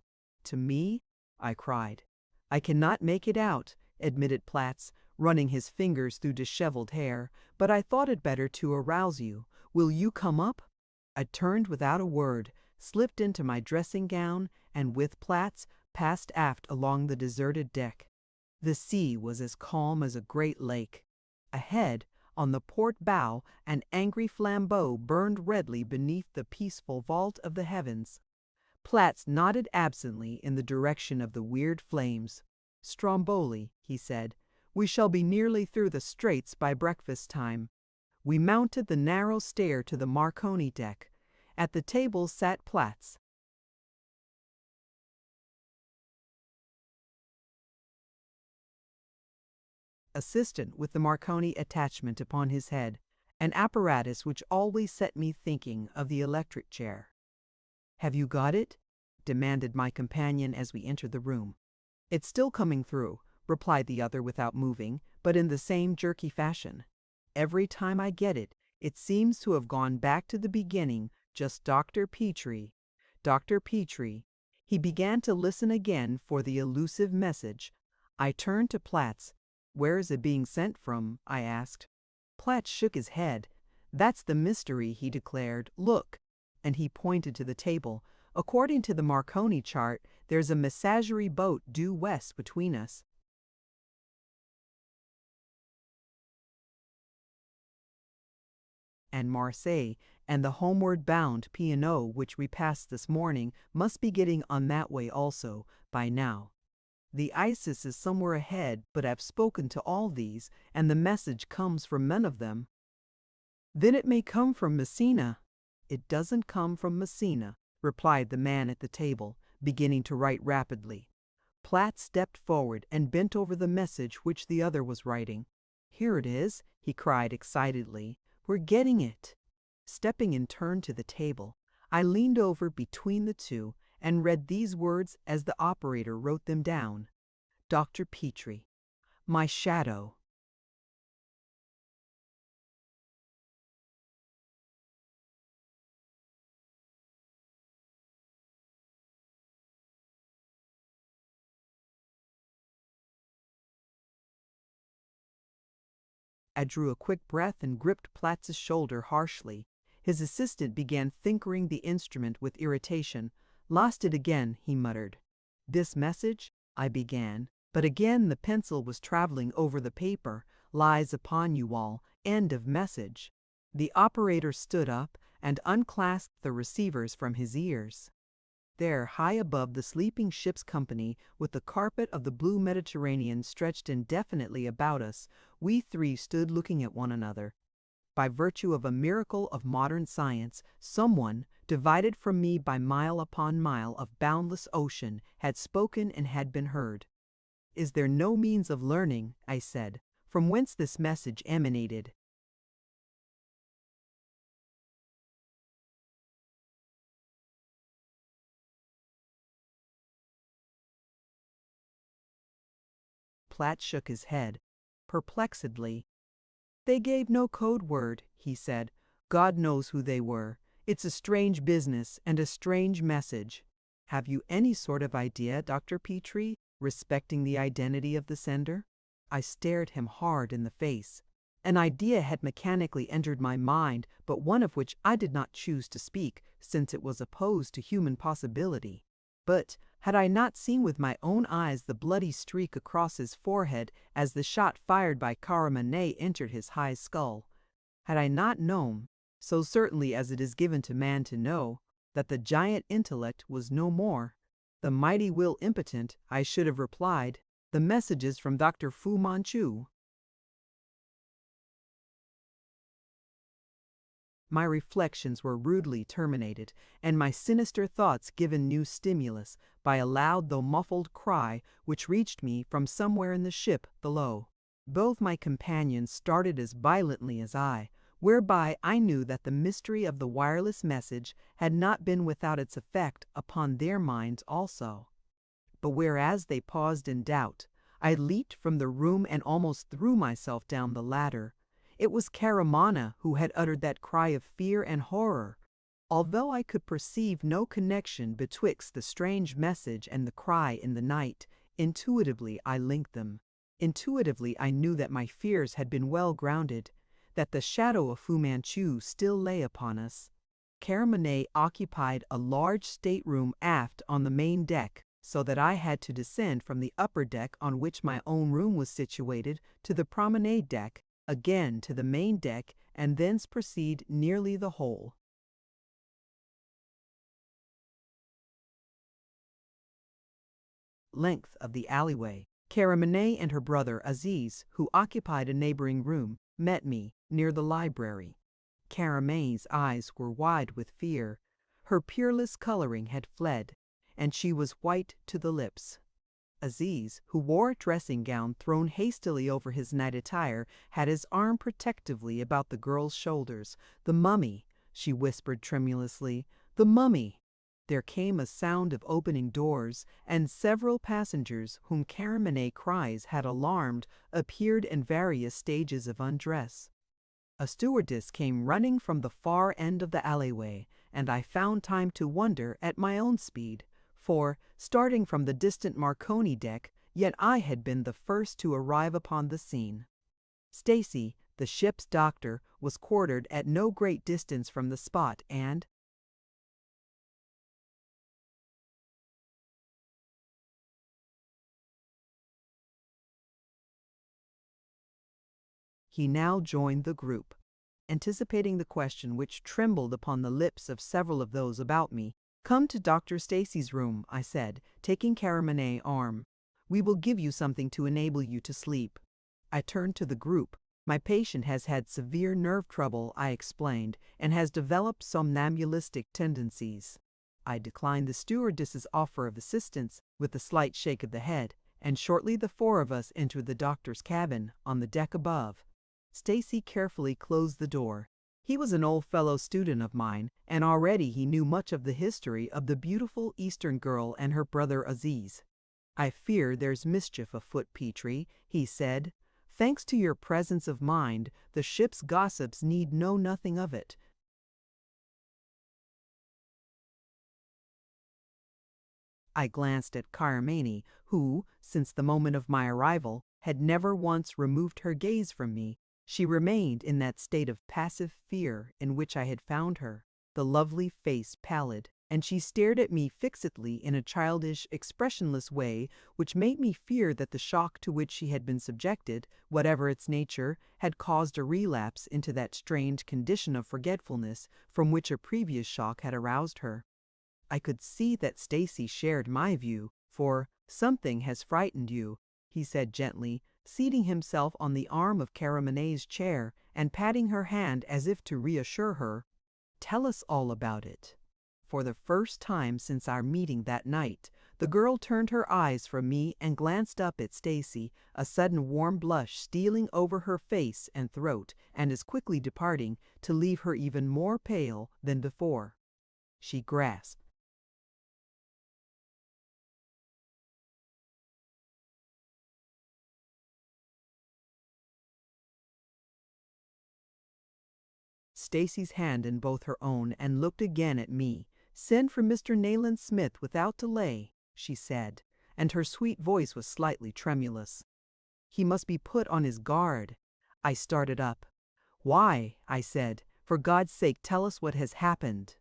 "To me?" I cried. "I cannot make it out," admitted Platz, running his fingers through disheveled hair, "but I thought it better to arouse you. Will you come up?" I turned without a word, slipped into my dressing gown, and with Platz passed aft along the deserted deck. The sea was as calm as a great lake. Ahead, on the port bow, an angry flambeau burned redly beneath the peaceful vault of the heavens. Platz nodded absently in the direction of the weird flames. "Stromboli," he said, "we shall be nearly through the straits by breakfast time." We mounted the narrow stair to the Marconi deck. At the table sat Platz. Assistant with the Marconi attachment upon his head, an apparatus which always set me thinking of the electric chair. "Have you got it?" demanded my companion as we entered the room. "It's still coming through," replied the other without moving, but in the same jerky fashion. "Every time I get it, it seems to have gone back to the beginning, just Dr. Petrie. Dr. Petrie." He began to listen again for the elusive message. I turned to Platz. "Where is it being sent from?" I asked. Platt shook his head. "That's the mystery," he declared. "Look." And he pointed to the table. "According to the Marconi chart, there's a messagerie boat due west between us. And Marseille, and the homeward-bound P&O which we passed this morning must be getting on that way also, by now. The Isis is somewhere ahead, but I've spoken to all these, and the message comes from none of them." "Then it may come from Messina." "It doesn't come from Messina," replied the man at the table, beginning to write rapidly. Platt stepped forward and bent over the message which the other was writing. "Here it is," he cried excitedly. "We're getting it." Stepping in turn to the table, I leaned over between the two and read these words as the operator wrote them down. "Dr. Petrie, my shadow." I drew a quick breath and gripped Platz's shoulder harshly. His assistant began tinkering the instrument with irritation. "Lost it again," he muttered. "This message?" I began, but again the pencil was traveling over the paper. "Lies upon you all. End of message." The operator stood up and unclasped the receivers from his ears. There, high above the sleeping ship's company, with the carpet of the blue Mediterranean stretched indefinitely about us, we three stood looking at one another. By virtue of a miracle of modern science, someone, divided from me by mile upon mile of boundless ocean, had spoken and had been heard. "Is there no means of learning," I said, "from whence this message emanated?" Platt shook his head, perplexedly. "They gave no code word," he said. "God knows who they were. It's a strange business and a strange message." "Have you any sort of idea, Dr. Petrie, respecting the identity of the sender?" I stared him hard in the face. An idea had mechanically entered my mind, but one of which I did not choose to speak, since it was opposed to human possibility. But had I not seen with my own eyes the bloody streak across his forehead as the shot fired by Caramanet entered his high skull? Had I not known, so certainly as it is given to man to know, that the giant intellect was no more, the mighty will impotent, I should have replied, "The messages from Dr. Fu-Manchu." My reflections were rudely terminated, and my sinister thoughts given new stimulus by a loud though muffled cry which reached me from somewhere in the ship below. Both my companions started as violently as I, whereby I knew that the mystery of the wireless message had not been without its effect upon their minds also. But whereas they paused in doubt, I leaped from the room and almost threw myself down the ladder. It was Caramana who had uttered that cry of fear and horror. Although I could perceive no connection betwixt the strange message and the cry in the night, intuitively I linked them. Intuitively I knew that my fears had been well grounded, that the shadow of Fu-Manchu still lay upon us. Caramanet occupied a large stateroom aft on the main deck, so that I had to descend from the upper deck on which my own room was situated to the promenade deck, again to the main deck, and thence proceed nearly the whole length of the alleyway. Caramanet and her brother Aziz, who occupied a neighboring room, met me near the library. Caramanet's eyes were wide with fear. Her peerless coloring had fled, and she was white to the lips. Aziz, who wore a dressing gown thrown hastily over his night attire, had his arm protectively about the girl's shoulders. "The mummy," she whispered tremulously, "the mummy." There came a sound of opening doors, and several passengers whom Caramanet's cries had alarmed appeared in various stages of undress. A stewardess came running from the far end of the alleyway, and I found time to wonder at my own speed. For, starting from the distant Marconi deck, yet I had been the first to arrive upon the scene. Stacy, The ship's doctor was quartered at no great distance from the spot, and he now joined the group. Anticipating the question which trembled upon the lips of several of those about me, "Come to Dr. Stacy's room," I said, taking Caramanet's arm. "We will give you something to enable you to sleep." I turned to the group. "My patient has had severe nerve trouble," I explained, "and has developed somnambulistic tendencies." I declined the stewardess's offer of assistance with a slight shake of the head, and shortly the four of us entered the doctor's cabin on the deck above. Stacy carefully closed the door. He was an old fellow student of mine, and already he knew much of the history of the beautiful Eastern girl and her brother Aziz. "I fear there's mischief afoot, Petrie," he said. "Thanks to your presence of mind, the ship's gossips need know nothing of it." I glanced at Carmani, who, since the moment of my arrival, had never once removed her gaze from me. She remained in that state of passive fear in which I had found her, the lovely face pallid, and she stared at me fixedly in a childish, expressionless way which made me fear that the shock to which she had been subjected, whatever its nature, had caused a relapse into that strange condition of forgetfulness from which a previous shock had aroused her. I could see that Stacy shared my view, for "something has frightened you," he said gently, seating himself on the arm of Caramanet's chair and patting her hand as if to reassure her. "Tell us all about it." For the first time since our meeting that night, the girl turned her eyes from me and glanced up at Stacy, a sudden warm blush stealing over her face and throat, and as quickly departing to leave her even more pale than before. She grasped Stacy's hand in both her own and looked again at me. "Send for Mr. Nayland Smith without delay," she said, and her sweet voice was slightly tremulous. "He must be put on his guard." I started up. "Why?" I said. "For God's sake, tell us what has happened."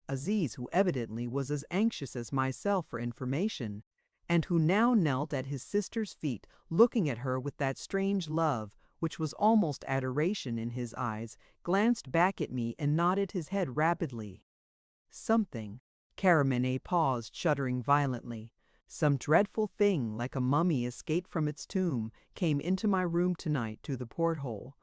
Aziz, who evidently was as anxious as myself for information, and who now knelt at his sister's feet, looking at her with that strange love, which was almost adoration in his eyes, glanced back at me and nodded his head rapidly. "Something." Caramanet paused, shuddering violently. "Some dreadful thing, like a mummy escaped from its tomb, came into my room tonight through the porthole."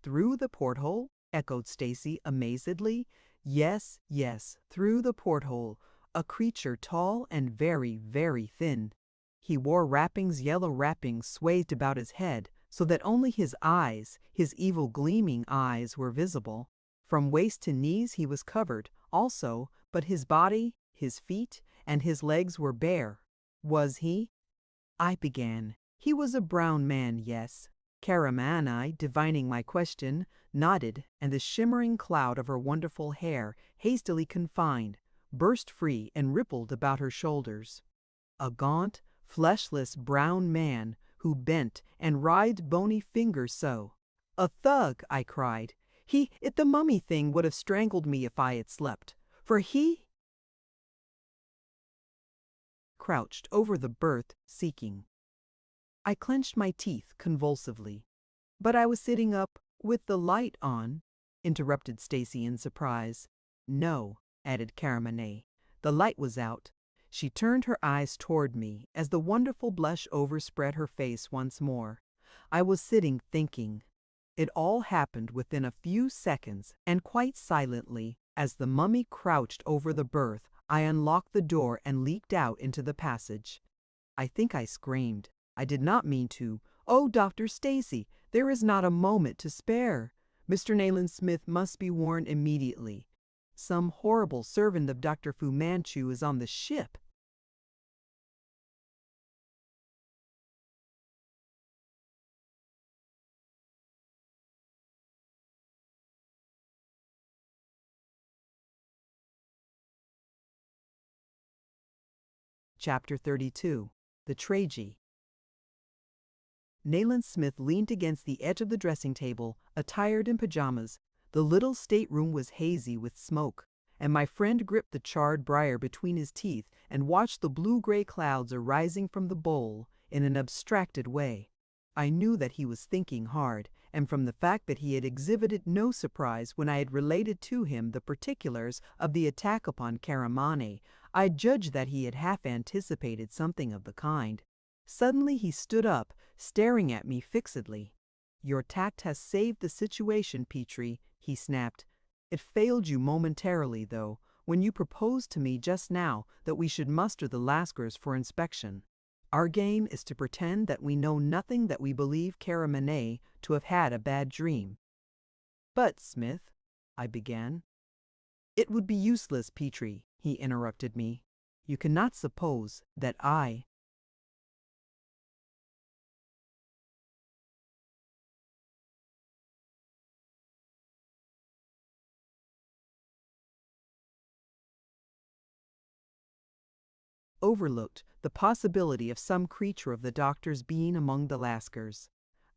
"Through the porthole?" echoed Stacy amazedly. "Yes, yes, through the porthole. A creature tall and very, very thin. He wore wrappings, yellow wrappings swathed about his head, so that only his eyes, his evil gleaming eyes, were visible. From waist to knees he was covered, also, but his body, his feet, and his legs were bare." "Was he—" I began. "He was a brown man, yes." Caramani, divining my question, nodded, and the shimmering cloud of her wonderful hair, hastily confined, burst free and rippled about her shoulders. "A gaunt, fleshless brown man, who bent and writhed bony fingers so." "A thug!" I cried. The mummy thing would have strangled me if I had slept. For he crouched over the berth, seeking." I clenched my teeth convulsively. "But I was sitting up with the light on," interrupted Stacy in surprise. "No," added Caramanet. "The light was out." She turned her eyes toward me as the wonderful blush overspread her face once more. "I was sitting thinking." It all happened within a few seconds, and quite silently. As the mummy crouched over the berth, I unlocked the door and leaped out into the passage. I think I screamed. I did not mean to. "Oh, Dr. Stacy, there is not a moment to spare. Mr. Nayland Smith must be warned immediately. Some horrible servant of Dr. Fu-Manchu is on the ship." Chapter 32. The Tragedy. Nayland Smith leaned against the edge of the dressing table, attired in pajamas. The little stateroom was hazy with smoke, and my friend gripped the charred briar between his teeth and watched the blue-gray clouds arising from the bowl in an abstracted way. I knew that he was thinking hard, and from the fact that he had exhibited no surprise when I had related to him the particulars of the attack upon Caramane, I judged that he had half anticipated something of the kind. Suddenly he stood up, staring at me fixedly. "Your tact has saved the situation, Petrie," he snapped. "It failed you momentarily, though, when you proposed to me just now that we should muster the Lascars for inspection. Our game is to pretend that we know nothing, that we believe Caramane to have had a bad dream." "But, Smith," I began. "It would be useless, Petrie," he interrupted me. "You cannot suppose that I overlooked the possibility of some creature of the doctor's being among the Lascars.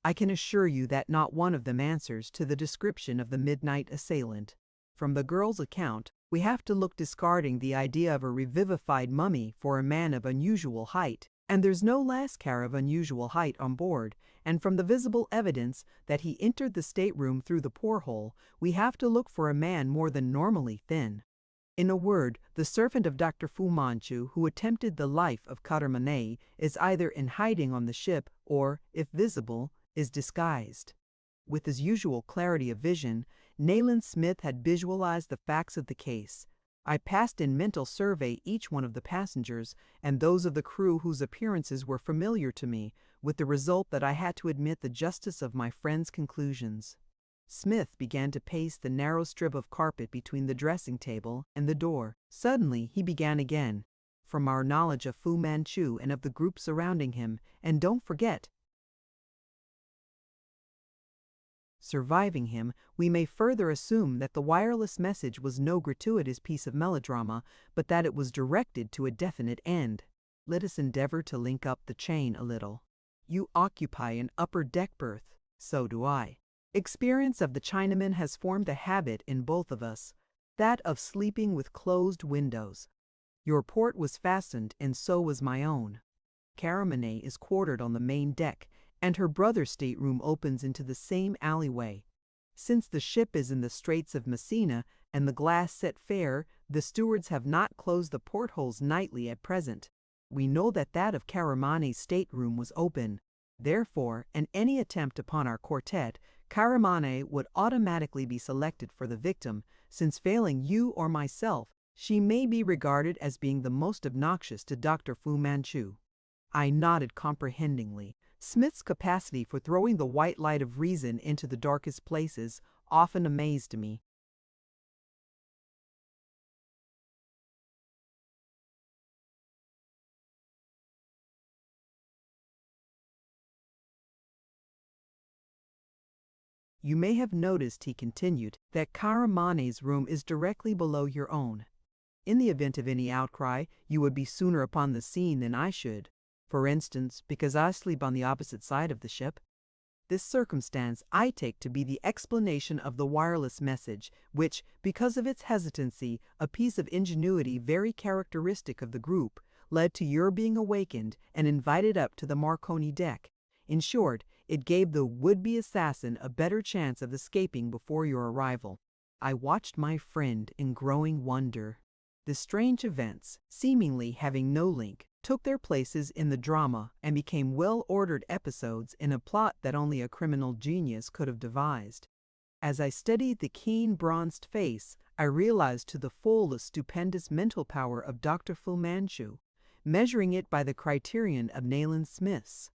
I can assure you that not one of them answers to the description of the midnight assailant. From the girl's account, we have to look, discarding the idea of a revivified mummy, for a man of unusual height, and there's no Lascar of unusual height on board, and from the visible evidence that he entered the stateroom through the porthole, we have to look for a man more than normally thin. In a word, the servant of Dr. Fu-Manchu who attempted the life of Caramane is either in hiding on the ship or, if visible, is disguised. With his usual clarity of vision, Nayland Smith had visualized the facts of the case. I passed in mental survey each one of the passengers and those of the crew whose appearances were familiar to me, with the result that I had to admit the justice of my friend's conclusions. Smith began to pace the narrow strip of carpet between the dressing table and the door. Suddenly he began again. "From our knowledge of Fu-Manchu and of the group surrounding him, and don't forget, surviving him, we may further assume that the wireless message was no gratuitous piece of melodrama, but that it was directed to a definite end. Let us endeavor to link up the chain a little. You occupy an upper deck berth. So do I. Experience of the Chinaman has formed a habit in both of us, that of sleeping with closed windows. Your port was fastened, and so was my own. Caramane is quartered on the main deck, and her brother's stateroom opens into the same alleyway. Since the ship is in the Straits of Messina and the glass set fair, the stewards have not closed the portholes nightly at present. We know that that of Caramane's stateroom was open. Therefore, in any attempt upon our quartet, Caramane would automatically be selected for the victim, since failing you or myself, she may be regarded as being the most obnoxious to Dr. Fu-Manchu." I nodded comprehendingly. Smith's capacity for throwing the white light of reason into the darkest places often amazed me. "You may have noticed," he continued, "that Caramane's room is directly below your own. In the event of any outcry, you would be sooner upon the scene than I should. For instance, because I sleep on the opposite side of the ship. This circumstance I take to be the explanation of the wireless message, which, because of its hesitancy, a piece of ingenuity very characteristic of the group, led to your being awakened and invited up to the Marconi deck. In short, it gave the would-be assassin a better chance of escaping before your arrival." I watched my friend in growing wonder. The strange events, seemingly having no link, took their places in the drama and became well-ordered episodes in a plot that only a criminal genius could have devised. As I studied the keen, bronzed face, I realized to the full the stupendous mental power of Dr. Fu-Manchu, measuring it by the criterion of Nayland Smith's.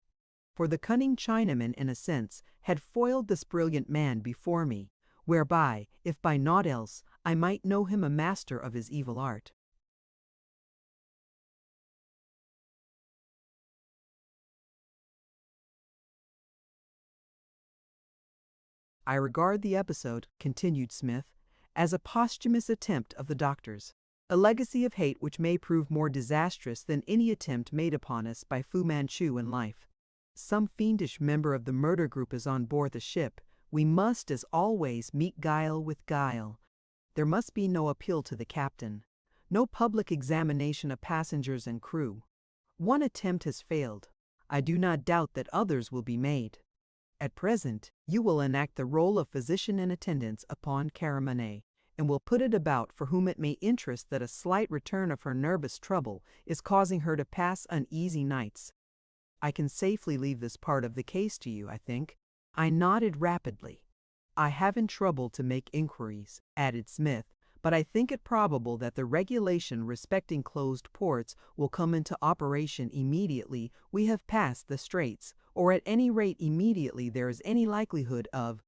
For the cunning Chinaman, in a sense, had foiled this brilliant man before me, whereby, if by naught else, I might know him a master of his evil art. "I regard the episode," continued Smith, "as a posthumous attempt of the doctor's. A legacy of hate which may prove more disastrous than any attempt made upon us by Fu-Manchu in life. Some fiendish member of the murder group is on board the ship. We must, as always, meet guile with guile. There must be no appeal to the captain. No public examination of passengers and crew. One attempt has failed. I do not doubt that others will be made. At present, you will enact the role of physician in attendance upon Caramane, and will put it about for whom it may interest that a slight return of her nervous trouble is causing her to pass uneasy nights. I can safely leave this part of the case to you, I think. I nodded rapidly. I haven't troubled to make inquiries, added Smith, but I think it probable that the regulation respecting closed ports will come into operation immediately we have passed the straits, or at any rate immediately there is any likelihood of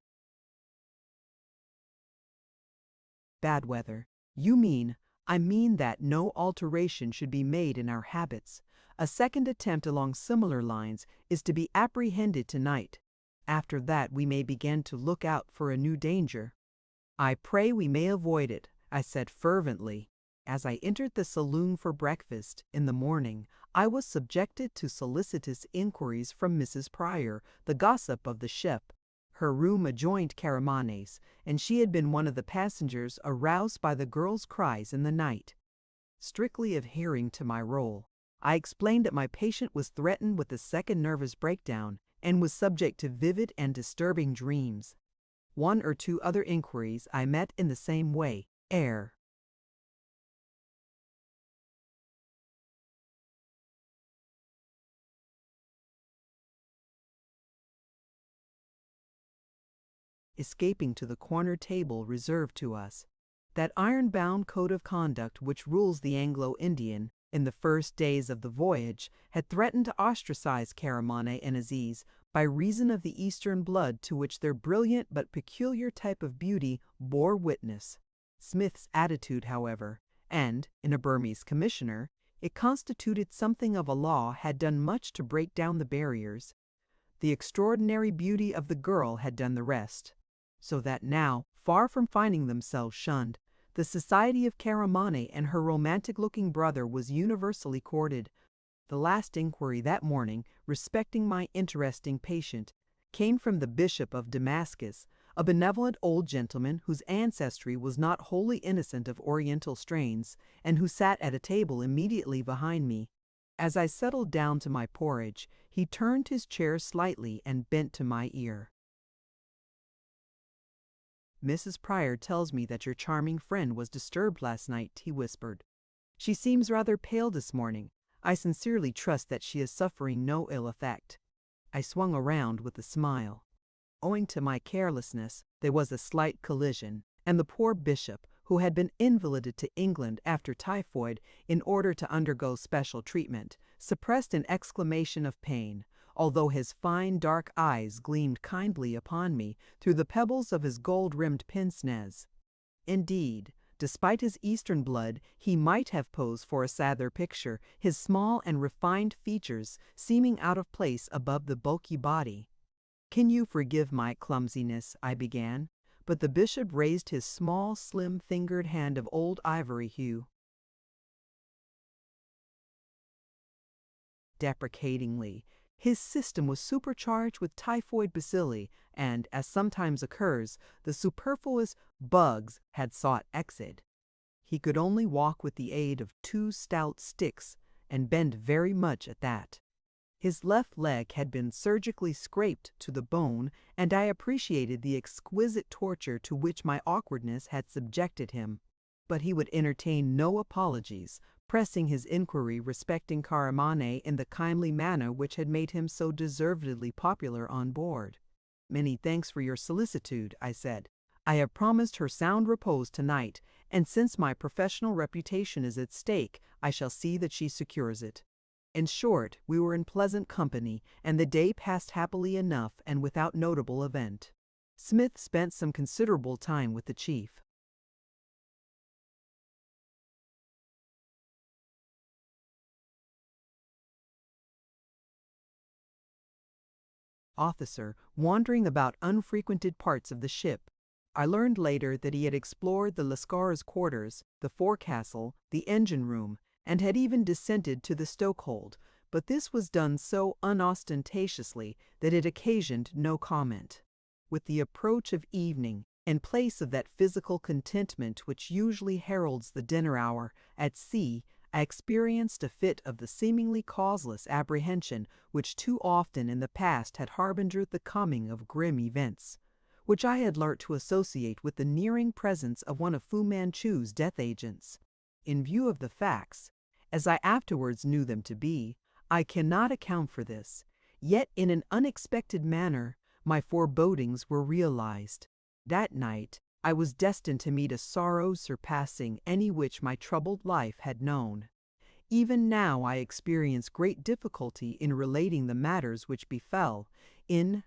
bad weather. I mean that no alteration should be made in our habits. A second attempt along similar lines is to be apprehended tonight. After that we may begin to look out for a new danger. I pray we may avoid it, I said fervently. As I entered the saloon for breakfast in the morning, I was subjected to solicitous inquiries from Mrs. Pryor, the gossip of the ship. Her room adjoined Caramane's, and she had been one of the passengers aroused by the girl's cries in the night. Strictly adhering to my role, I explained that my patient was threatened with a second nervous breakdown and was subject to vivid and disturbing dreams. One or two other inquiries I met in the same way. Escaping to the corner table reserved to us. That iron-bound code of conduct which rules the Anglo-Indian in the first days of the voyage had threatened to ostracize Caramane and Aziz by reason of the Eastern blood to which their brilliant but peculiar type of beauty bore witness. Smith's attitude, however, and, in a Burmese commissioner, it constituted something of a law, had done much to break down the barriers. The extraordinary beauty of the girl had done the rest. So that now, far from finding themselves shunned, the society of Caramane and her romantic-looking brother was universally courted. The last inquiry that morning respecting my interesting patient came from the Bishop of Damascus, a benevolent old gentleman whose ancestry was not wholly innocent of Oriental strains, and who sat at a table immediately behind me. As I settled down to my porridge, he turned his chair slightly and bent to my ear. "Mrs. Pryor tells me that your charming friend was disturbed last night," he whispered. "She seems rather pale this morning. I sincerely trust that she is suffering no ill effect." I swung around with a smile. Owing to my carelessness, there was a slight collision, and the poor bishop, who had been invalided to England after typhoid in order to undergo special treatment, suppressed an exclamation of pain, although his fine dark eyes gleamed kindly upon me through the pebbles of his gold-rimmed pince-nez. Indeed, despite his Eastern blood, he might have posed for a sadder picture, his small and refined features seeming out of place above the bulky body. "Can you forgive my clumsiness?" I began, but the bishop raised his small, slim-fingered hand of old ivory hue. Deprecatingly, his system was supercharged with typhoid bacilli, and, as sometimes occurs, the superfluous bugs had sought exit. He could only walk with the aid of 2 stout sticks, and bend very much at that. His left leg had been surgically scraped to the bone, and I appreciated the exquisite torture to which my awkwardness had subjected him. But he would entertain no apologies, pressing his inquiry respecting Caramane in the kindly manner which had made him so deservedly popular on board. "Many thanks for your solicitude," I said. "I have promised her sound repose tonight, and since my professional reputation is at stake, I shall see that she secures it." In short, we were in pleasant company, and the day passed happily enough and without notable event. Smith spent some considerable time with the chief. Officer, wandering about unfrequented parts of the ship. I learned later that he had explored the Lascar's quarters, the forecastle, the engine room, and had even descended to the stokehold, but this was done so unostentatiously that it occasioned no comment. With the approach of evening, in place of that physical contentment which usually heralds the dinner hour at sea, I experienced a fit of the seemingly causeless apprehension which too often in the past had harbingered the coming of grim events, which I had learnt to associate with the nearing presence of one of Fu-Manchu's death agents. In view of the facts, as I afterwards knew them to be, I cannot account for this, yet in an unexpected manner my forebodings were realized. That night I was destined to meet a sorrow surpassing any which my troubled life had known. Even now I experience great difficulty in relating the matters which befell in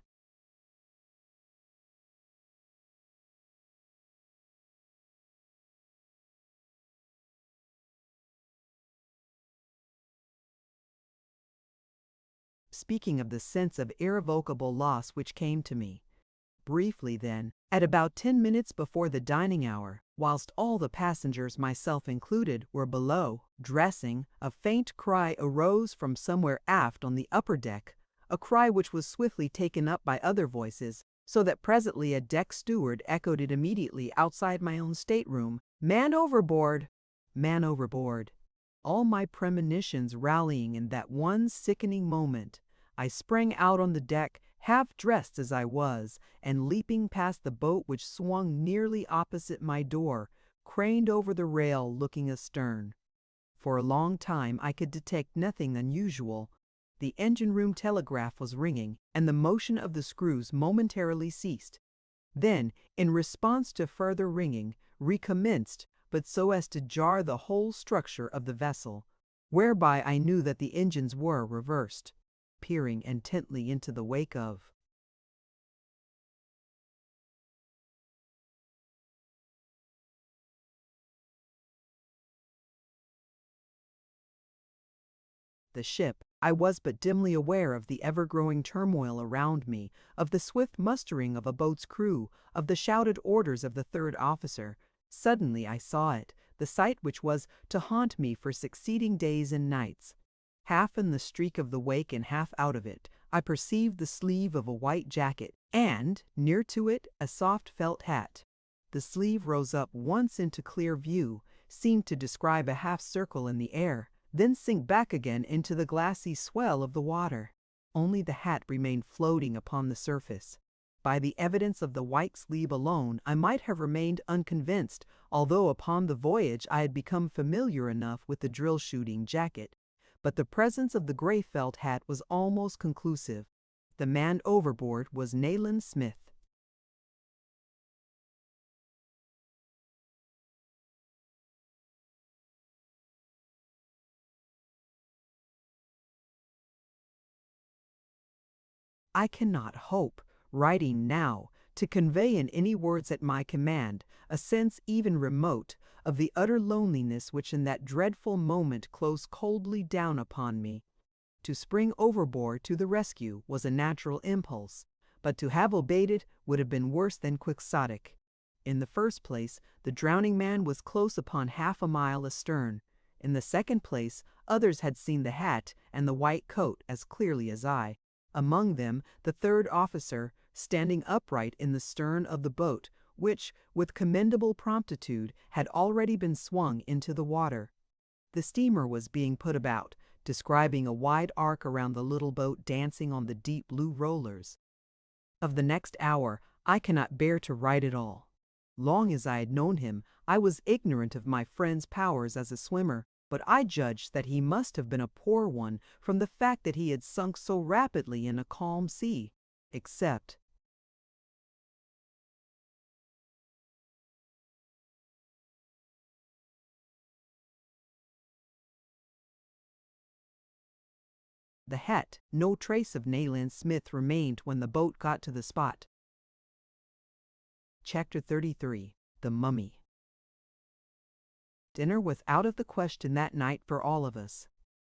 speaking of the sense of irrevocable loss which came to me. Briefly then, at about 10 minutes before the dining hour, whilst all the passengers, myself included, were below, dressing, a faint cry arose from somewhere aft on the upper deck, a cry which was swiftly taken up by other voices, so that presently a deck steward echoed it immediately outside my own stateroom, "Man overboard! Man overboard!" All my premonitions rallying in that one sickening moment, I sprang out on the deck, half dressed as I was, and leaping past the boat which swung nearly opposite my door, craned over the rail looking astern. For a long time I could detect nothing unusual. The engine-room telegraph was ringing, and the motion of the screws momentarily ceased. Then, in response to further ringing, recommenced, but so as to jar the whole structure of the vessel, whereby I knew that the engines were reversed. Peering intently into the wake of the ship, I was but dimly aware of the ever-growing turmoil around me, of the swift mustering of a boat's crew, of the shouted orders of the third officer. Suddenly I saw it, the sight which was to haunt me for succeeding days and nights. Half in the streak of the wake and half out of it, I perceived the sleeve of a white jacket, and, near to it, a soft felt hat. The sleeve rose up once into clear view, seemed to describe a half circle in the air, then sink back again into the glassy swell of the water. Only the hat remained floating upon the surface. By the evidence of the white sleeve alone, I might have remained unconvinced, although upon the voyage I had become familiar enough with the drill-shooting jacket. But the presence of the gray felt hat was almost conclusive. The man overboard was Nayland Smith. I cannot hope, writing now, to convey in any words at my command a sense even remote of the utter loneliness which in that dreadful moment closed coldly down upon me. To spring overboard to the rescue was a natural impulse, but to have obeyed it would have been worse than quixotic. In the first place, the drowning man was close upon half a mile astern. In the second place, others had seen the hat and the white coat as clearly as I. Among them, the third officer, standing upright in the stern of the boat, which, with commendable promptitude, had already been swung into the water. The steamer was being put about, describing a wide arc around the little boat dancing on the deep blue rollers. Of the next hour, I cannot bear to write it all. Long as I had known him, I was ignorant of my friend's powers as a swimmer, but I judged that he must have been a poor one from the fact that he had sunk so rapidly in a calm sea, except the hat. No trace of Nayland Smith remained when the boat got to the spot. Chapter 33. The Mummy. Dinner was out of the question that night for all of us.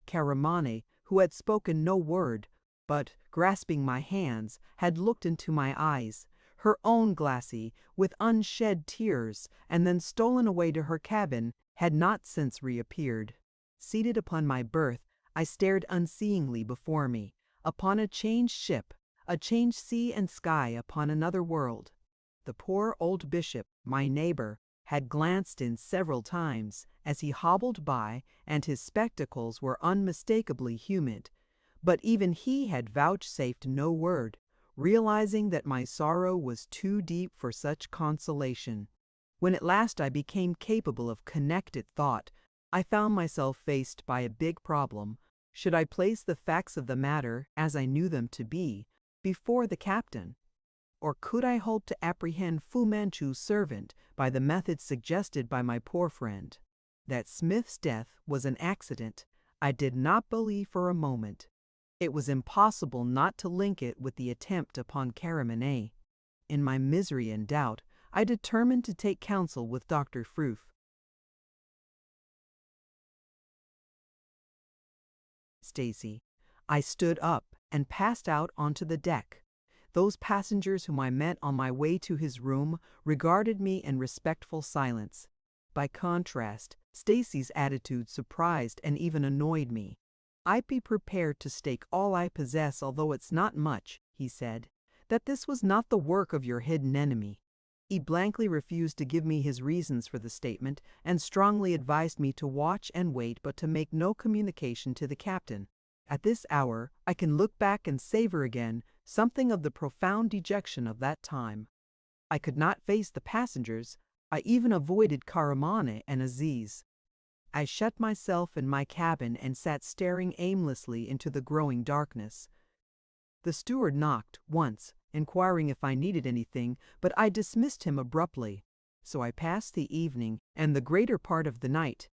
Caramane, who had spoken no word, but, grasping my hands, had looked into my eyes, her own glassy, with unshed tears, and then stolen away to her cabin, had not since reappeared. Seated upon my berth, I stared unseeingly before me, upon a changed ship, a changed sea and sky upon another world. The poor old bishop, my neighbor, had glanced in several times as he hobbled by, and his spectacles were unmistakably humid, but even he had vouchsafed no word, realizing that my sorrow was too deep for such consolation. When at last I became capable of connected thought, I found myself faced by a big problem. Should I place the facts of the matter, as I knew them to be, before the captain? Or could I hope to apprehend Fu-Manchu's servant by the methods suggested by my poor friend? That Smith's death was an accident, I did not believe for a moment. It was impossible not to link it with the attempt upon Caramonet. In my misery and doubt, I determined to take counsel with Dr. Froof. Stacy. I stood up and passed out onto the deck. Those passengers whom I met on my way to his room regarded me in respectful silence. By contrast, Stacy's attitude surprised and even annoyed me. "I'd be prepared to stake all I possess, although it's not much," he said, "that this was not the work of your hidden enemy." He blankly refused to give me his reasons for the statement, and strongly advised me to watch and wait, but to make no communication to the captain. At this hour, I can look back and savor again something of the profound dejection of that time. I could not face the passengers. I even avoided Caramane and Aziz. I shut myself in my cabin and sat staring aimlessly into the growing darkness. The steward knocked once, inquiring if I needed anything, but I dismissed him abruptly. So I passed the evening and the greater part of the night.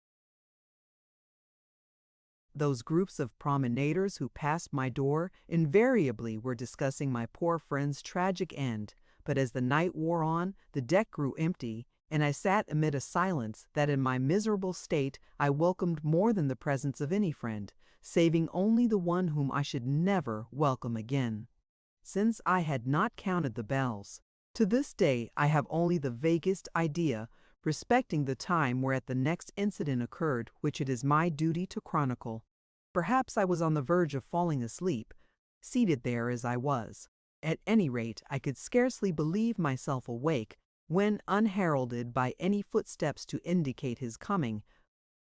Those groups of promenaders who passed my door invariably were discussing my poor friend's tragic end, but as the night wore on, the deck grew empty, and I sat amid a silence that in my miserable state I welcomed more than the presence of any friend, saving only the one whom I should never welcome again. Since I had not counted the bells, to this day I have only the vaguest idea respecting the time whereat the next incident occurred which it is my duty to chronicle. Perhaps I was on the verge of falling asleep, seated there as I was. At any rate, I could scarcely believe myself awake when, unheralded by any footsteps to indicate his coming,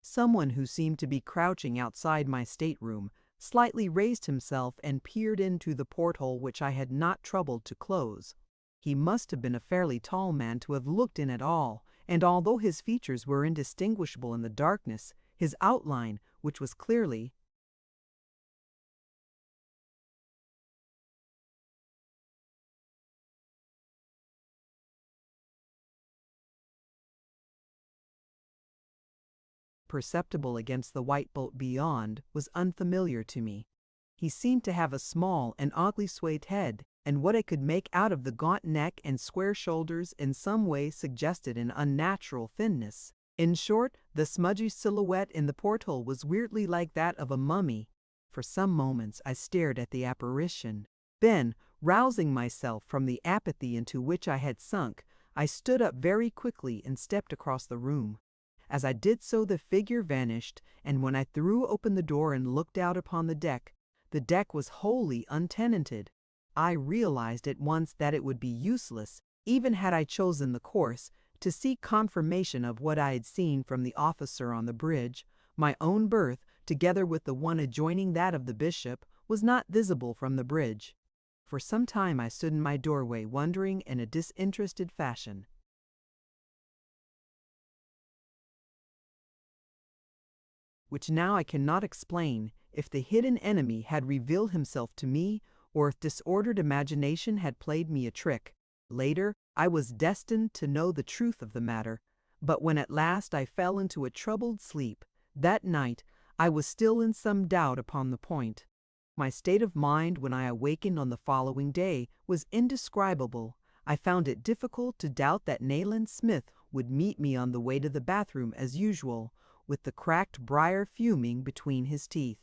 someone who seemed to be crouching outside my stateroom slightly raised himself and peered into the porthole which I had not troubled to close. He must have been a fairly tall man to have looked in at all, and although his features were indistinguishable in the darkness, his outline, which was clearly perceptible against the white boat beyond, was unfamiliar to me. He seemed to have a small and oddly swayed head, and what I could make out of the gaunt neck and square shoulders in some way suggested an unnatural thinness. In short, the smudgy silhouette in the porthole was weirdly like that of a mummy. For some moments I stared at the apparition. Then, rousing myself from the apathy into which I had sunk, I stood up very quickly and stepped across the room. As I did so, the figure vanished, and when I threw open the door and looked out upon the deck was wholly untenanted. I realized at once that it would be useless, even had I chosen the course, to seek confirmation of what I had seen from the officer on the bridge. My own berth, together with the one adjoining that of the bishop, was not visible from the bridge. For some time I stood in my doorway, wondering in a disinterested fashion. Which now I cannot explain, if the hidden enemy had revealed himself to me, or if disordered imagination had played me a trick. Later, I was destined to know the truth of the matter, but when at last I fell into a troubled sleep, that night, I was still in some doubt upon the point. My state of mind when I awakened on the following day was indescribable. I found it difficult to doubt that Nayland Smith would meet me on the way to the bathroom as usual, with the cracked briar fuming between his teeth.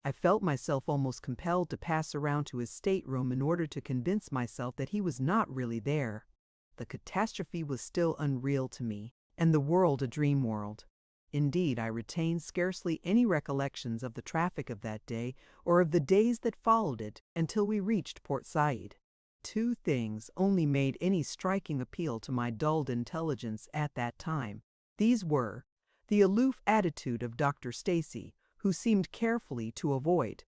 I felt myself almost compelled to pass around to his stateroom in order to convince myself that he was not really there. the catastrophe was still unreal to me, and the world a dream world. Indeed, I retained scarcely any recollections of the traffic of that day or of the days that followed it until we reached Port Said. Two things only made any striking appeal to my dulled intelligence at that time. These were the aloof attitude of Dr. Stacy, who seemed carefully to avoid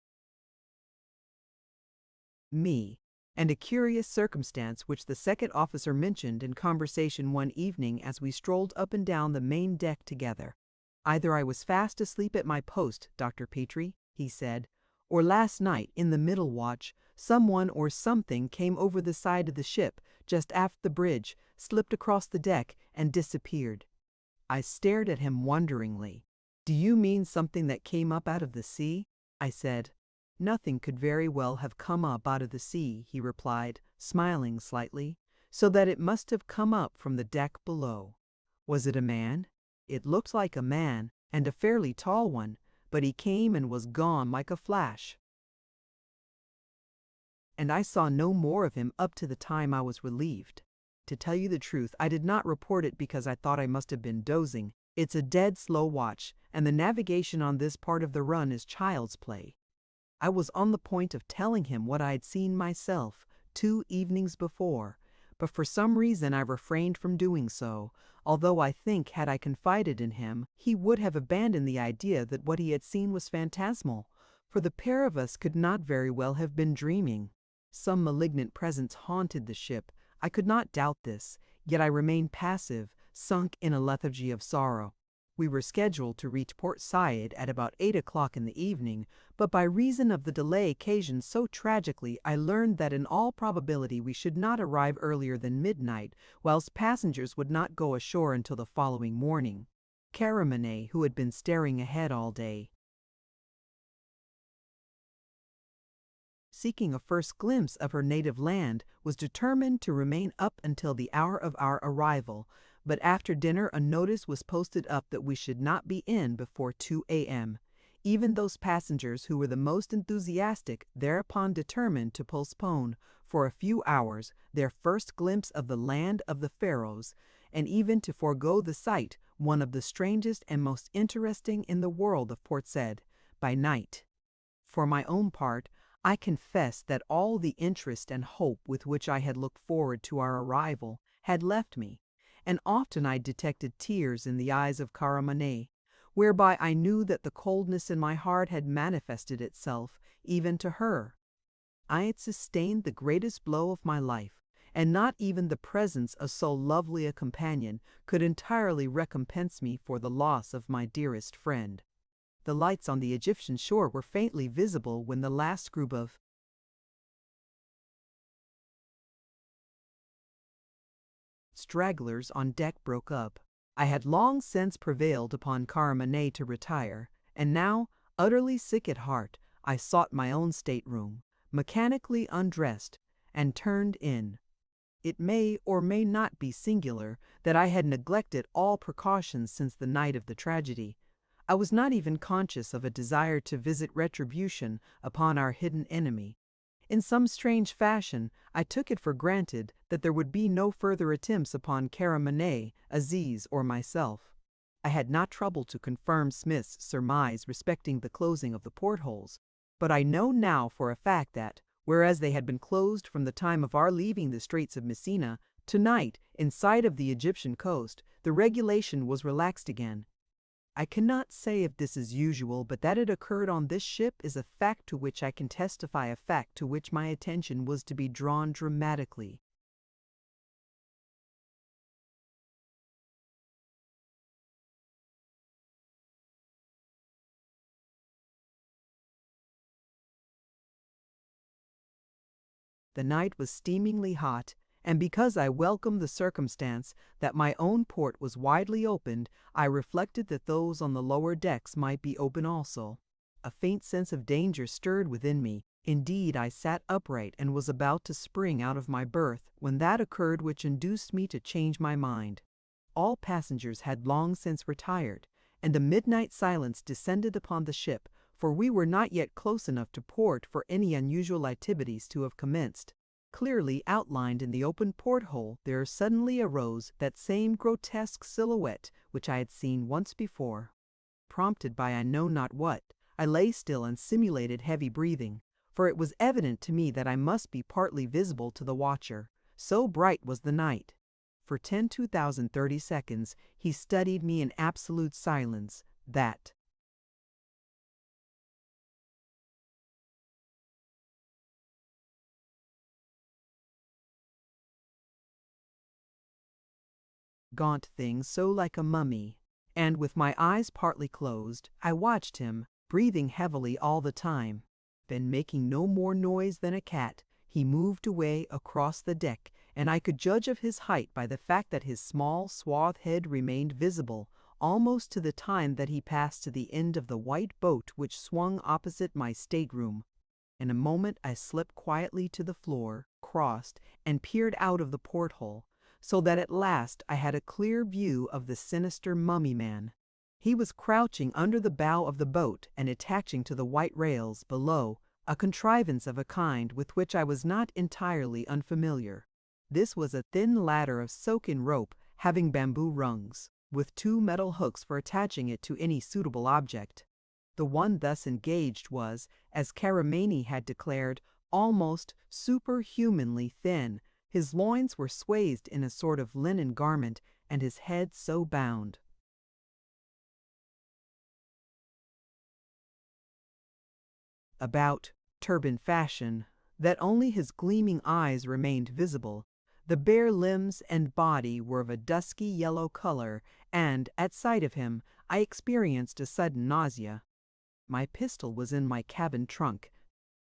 me, and a curious circumstance which the second officer mentioned in conversation one evening as we strolled up and down the main deck together. "Either I was fast asleep at my post, Dr. Petrie," he said, "or last night, in the middle watch, someone or something came over the side of the ship, just aft the bridge, slipped across the deck, and disappeared." I stared at him wonderingly. "Do you mean something that came up out of the sea?" I said. "Nothing could very well have come up out of the sea," he replied, smiling slightly, "so that it must have come up from the deck below." "Was it a man?" "It looked like a man, and a fairly tall one, but he came and was gone like a flash, and I saw no more of him up to the time I was relieved. To tell you the truth, I did not report it because I thought I must have been dozing. It's a dead slow watch, and the navigation on this part of the run is child's play. I was on the point of telling him what I had seen myself 2 evenings before, but for some reason I refrained from doing so, although I think had I confided in him, he would have abandoned the idea that what he had seen was phantasmal, for the pair of us could not very well have been dreaming. Some malignant presence haunted the ship. I could not doubt this, yet I remained passive, sunk in a lethargy of sorrow. We were scheduled to reach Port Said at about 8 o'clock in the evening, but by reason of the delay occasioned so tragically, I learned that in all probability we should not arrive earlier than midnight, whilst passengers would not go ashore until the following morning. Karamane, who had been staring ahead all day, seeking a first glimpse of her native land, was determined to remain up until the hour of our arrival, but after dinner a notice was posted up that we should not be in before 2 a.m. Even those passengers who were the most enthusiastic thereupon determined to postpone, for a few hours, their first glimpse of the land of the Pharaohs, and even to forego the sight, one of the strangest and most interesting in the world of Port Said, by night. For my own part, I confess that all the interest and hope with which I had looked forward to our arrival had left me, and often I detected tears in the eyes of Karamane, whereby I knew that the coldness in my heart had manifested itself even to her. I had sustained the greatest blow of my life, and not even the presence of so lovely a companion could entirely recompense me for the loss of my dearest friend. The lights on the Egyptian shore were faintly visible when the last group of stragglers on deck broke up. I had long since prevailed upon Karamane to retire, and now, utterly sick at heart, I sought my own stateroom, mechanically undressed, and turned in. It may or may not be singular that I had neglected all precautions since the night of the tragedy. I was not even conscious of a desire to visit retribution upon our hidden enemy. In some strange fashion, I took it for granted that there would be no further attempts upon Karamane, Aziz, or myself. I had not troubled to confirm Smith's surmise respecting the closing of the portholes, but I know now for a fact that, whereas they had been closed from the time of our leaving the Straits of Messina, tonight, in sight of the Egyptian coast, the regulation was relaxed again. I cannot say if this is usual, but that it occurred on this ship is a fact to which I can testify, a fact to which my attention was to be drawn dramatically. The night was steamingly hot, and because I welcomed the circumstance that my own port was widely opened, I reflected that those on the lower decks might be open also. A faint sense of danger stirred within me. Indeed, I sat upright and was about to spring out of my berth when that occurred which induced me to change my mind. All passengers had long since retired, and a midnight silence descended upon the ship, for we were not yet close enough to port for any unusual activities to have commenced. Clearly outlined in the open porthole, there suddenly arose that same grotesque silhouette which I had seen once before. Prompted by I know not what, I lay still and simulated heavy breathing, for it was evident to me that I must be partly visible to the watcher, so bright was the night. For 10,030 seconds he studied me in absolute silence, that gaunt thing so like a mummy, and with my eyes partly closed, I watched him, breathing heavily all the time. Then, making no more noise than a cat, he moved away across the deck, and I could judge of his height by the fact that his small, suave head remained visible, almost to the time that he passed to the end of the white boat which swung opposite my stateroom. In a moment I slipped quietly to the floor, crossed, and peered out of the porthole, so that at last I had a clear view of the sinister mummy man. He was crouching under the bow of the boat and attaching to the white rails below a contrivance of a kind with which I was not entirely unfamiliar. This was a thin ladder of silken rope having bamboo rungs, with two metal hooks for attaching it to any suitable object. The one thus engaged was, as Karamani had declared, almost superhumanly thin. His loins were swathed in a sort of linen garment, and his head so bound about, turban fashion, that only his gleaming eyes remained visible. The bare limbs and body were of a dusky yellow color, and, at sight of him, I experienced a sudden nausea. My pistol was in my cabin trunk,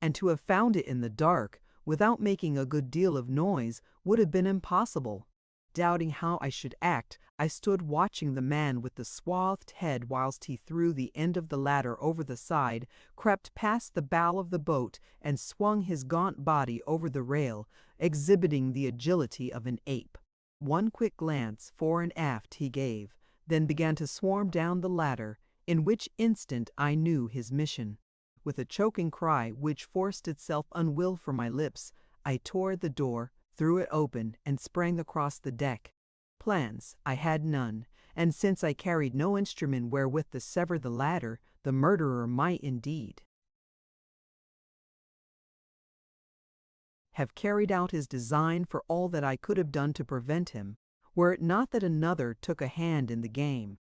and to have found it in the dark, without making a good deal of noise, would have been impossible. Doubting how I should act, I stood watching the man with the swathed head whilst he threw the end of the ladder over the side, crept past the bow of the boat, and swung his gaunt body over the rail, exhibiting the agility of an ape. One quick glance fore and aft he gave, then began to swarm down the ladder, in which instant I knew his mission. With a choking cry which forced itself unwilled from my lips, I tore at the door, threw it open, and sprang across the deck. Plans I had none, and since I carried no instrument wherewith to sever the ladder, the murderer might indeed have carried out his design for all that I could have done to prevent him, were it not that another took a hand in the game.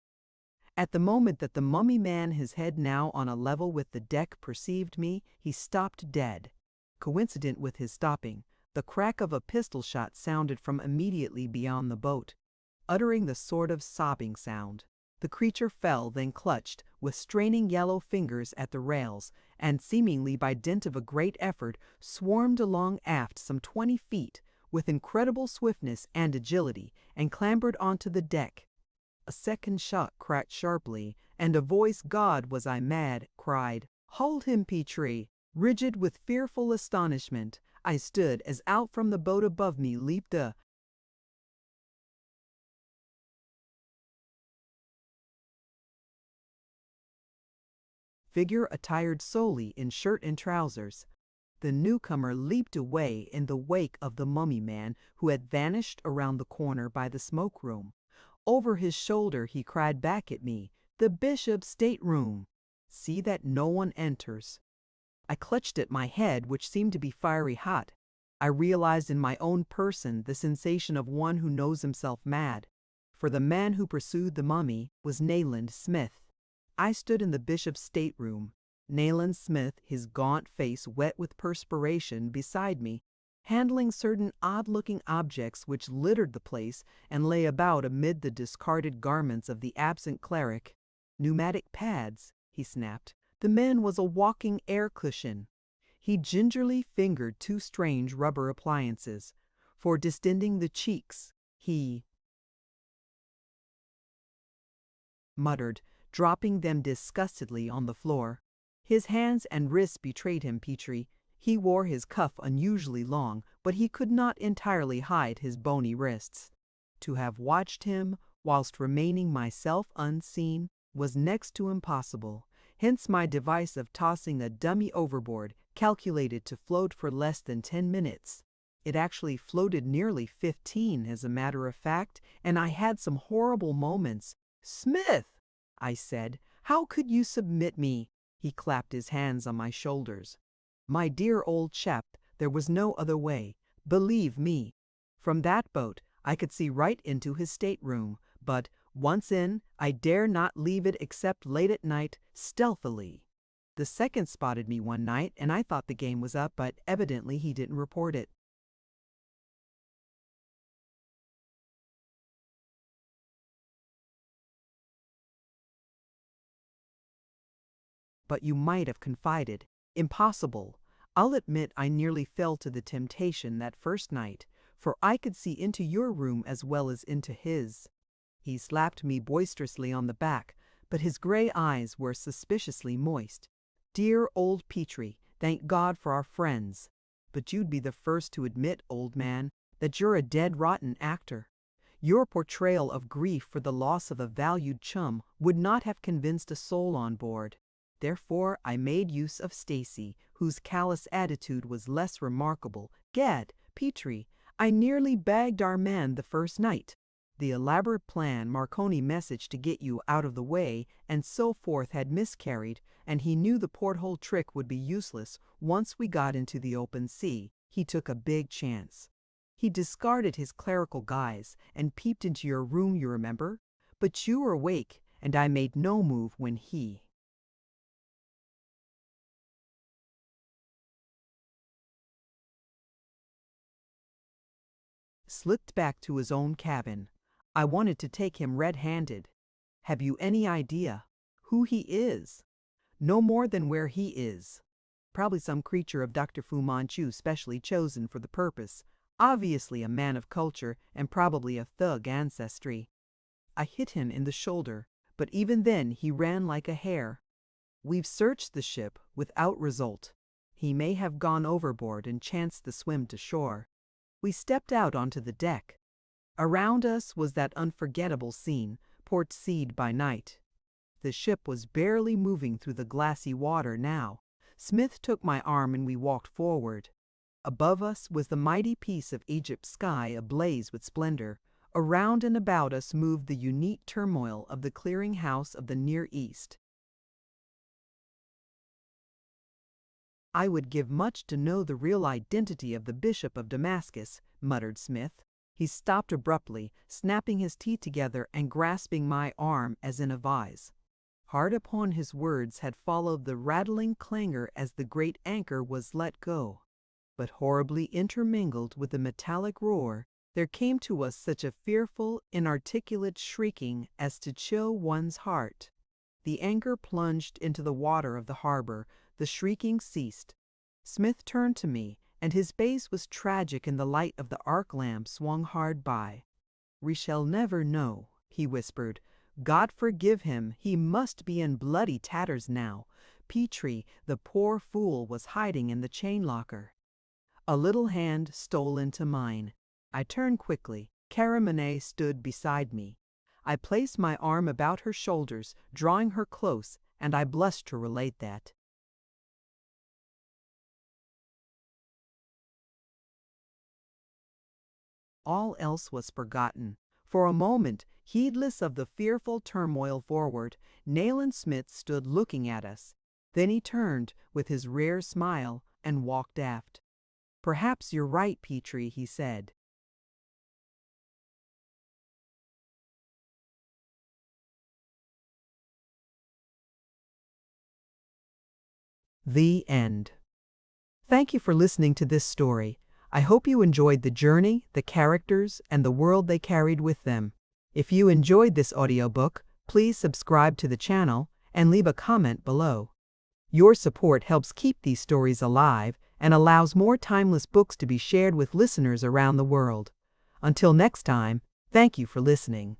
At the moment that the mummy man, his head now on a level with the deck, perceived me, he stopped dead. Coincident with his stopping, the crack of a pistol shot sounded from immediately beyond the boat, uttering the sort of sobbing sound. The creature fell, then clutched, with straining yellow fingers at the rails, and seemingly by dint of a great effort, swarmed along aft some 20 feet, with incredible swiftness and agility, and clambered onto the deck. A second shot cracked sharply, and a voice, God, was I mad, cried, "Hold him, Petrie!" Rigid with fearful astonishment, I stood as out from the boat above me leaped a figure attired solely in shirt and trousers. The newcomer leaped away in the wake of the mummy man, who had vanished around the corner by the smoke room. Over his shoulder he cried back at me, "The bishop's stateroom! See that no one enters." I clutched at my head, which seemed to be fiery hot. I realized in my own person the sensation of one who knows himself mad. For the man who pursued the mummy was Nayland Smith. I stood in the bishop's stateroom, Nayland Smith, his gaunt face wet with perspiration, beside me, handling certain odd-looking objects which littered the place and lay about amid the discarded garments of the absent cleric. "Pneumatic pads," he snapped. The man was a walking air cushion. He gingerly fingered two strange rubber appliances. For distending the cheeks, he muttered, dropping them disgustedly on the floor. His hands and wrists betrayed him, Petrie. He wore his cuff unusually long, but he could not entirely hide his bony wrists. To have watched him, whilst remaining myself unseen, was next to impossible. Hence my device of tossing a dummy overboard, calculated to float for less than 10 minutes. It actually floated nearly 15, as a matter of fact, and I had some horrible moments. "Smith," I said, "how could you submit me?" He clapped his hands on my shoulders. "My dear old chap, there was no other way. Believe me." From that boat, I could see right into his stateroom, but, once in, I dare not leave it except late at night, stealthily. The second spotted me one night, and I thought the game was up, but evidently he didn't report it. But you might have confided. Impossible. I'll admit I nearly fell to the temptation that first night, for I could see into your room as well as into his. He slapped me boisterously on the back, but his gray eyes were suspiciously moist. "Dear old Petrie, thank God for our friends. But you'd be the first to admit, old man, that you're a dead rotten actor. Your portrayal of grief for the loss of a valued chum would not have convinced a soul on board. Therefore, I made use of Stacy, whose callous attitude was less remarkable. Gad, Petrie, I nearly bagged our man the first night. The elaborate plan Marconi messaged to get you out of the way and so forth had miscarried, and he knew the porthole trick would be useless once we got into the open sea. He took a big chance. He discarded his clerical guise and peeped into your room, you remember? But you were awake, and I made no move when he slipped back to his own cabin. I wanted to take him red-handed. Have you any idea who he is? No more than where he is. Probably some creature of Dr. Fu-Manchu specially chosen for the purpose. Obviously a man of culture and probably of thug ancestry. I hit him in the shoulder, but even then he ran like a hare. We've searched the ship without result. He may have gone overboard and chanced the swim to shore. We stepped out onto the deck. Around us was that unforgettable scene, Port Said by night. The ship was barely moving through the glassy water now. Smith took my arm and we walked forward. Above us was the mighty piece of Egypt's sky ablaze with splendor. Around and about us moved the unique turmoil of the clearing house of the Near East. "I would give much to know the real identity of the Bishop of Damascus," muttered Smith. He stopped abruptly, snapping his teeth together and grasping my arm as in a vise. Hard upon his words had followed the rattling clangor as the great anchor was let go. But horribly intermingled with the metallic roar, there came to us such a fearful, inarticulate shrieking as to chill one's heart. The anchor plunged into the water of the harbor. The shrieking ceased. Smith turned to me, and his face was tragic in the light of the arc lamp swung hard by. "We shall never know," he whispered. "God forgive him, he must be in bloody tatters now. Petrie, the poor fool, was hiding in the chain locker." A little hand stole into mine. I turned quickly. Caramine stood beside me. I placed my arm about her shoulders, drawing her close, and I blushed to relate that. All else was forgotten. For a moment, heedless of the fearful turmoil forward, Nayland Smith stood looking at us. Then he turned, with his rare smile, and walked aft. "Perhaps you're right, Petrie," he said. The end. Thank you for listening to this story. I hope you enjoyed the journey, the characters, and the world they carried with them. If you enjoyed this audiobook, please subscribe to the channel and leave a comment below. Your support helps keep these stories alive and allows more timeless books to be shared with listeners around the world. Until next time, thank you for listening.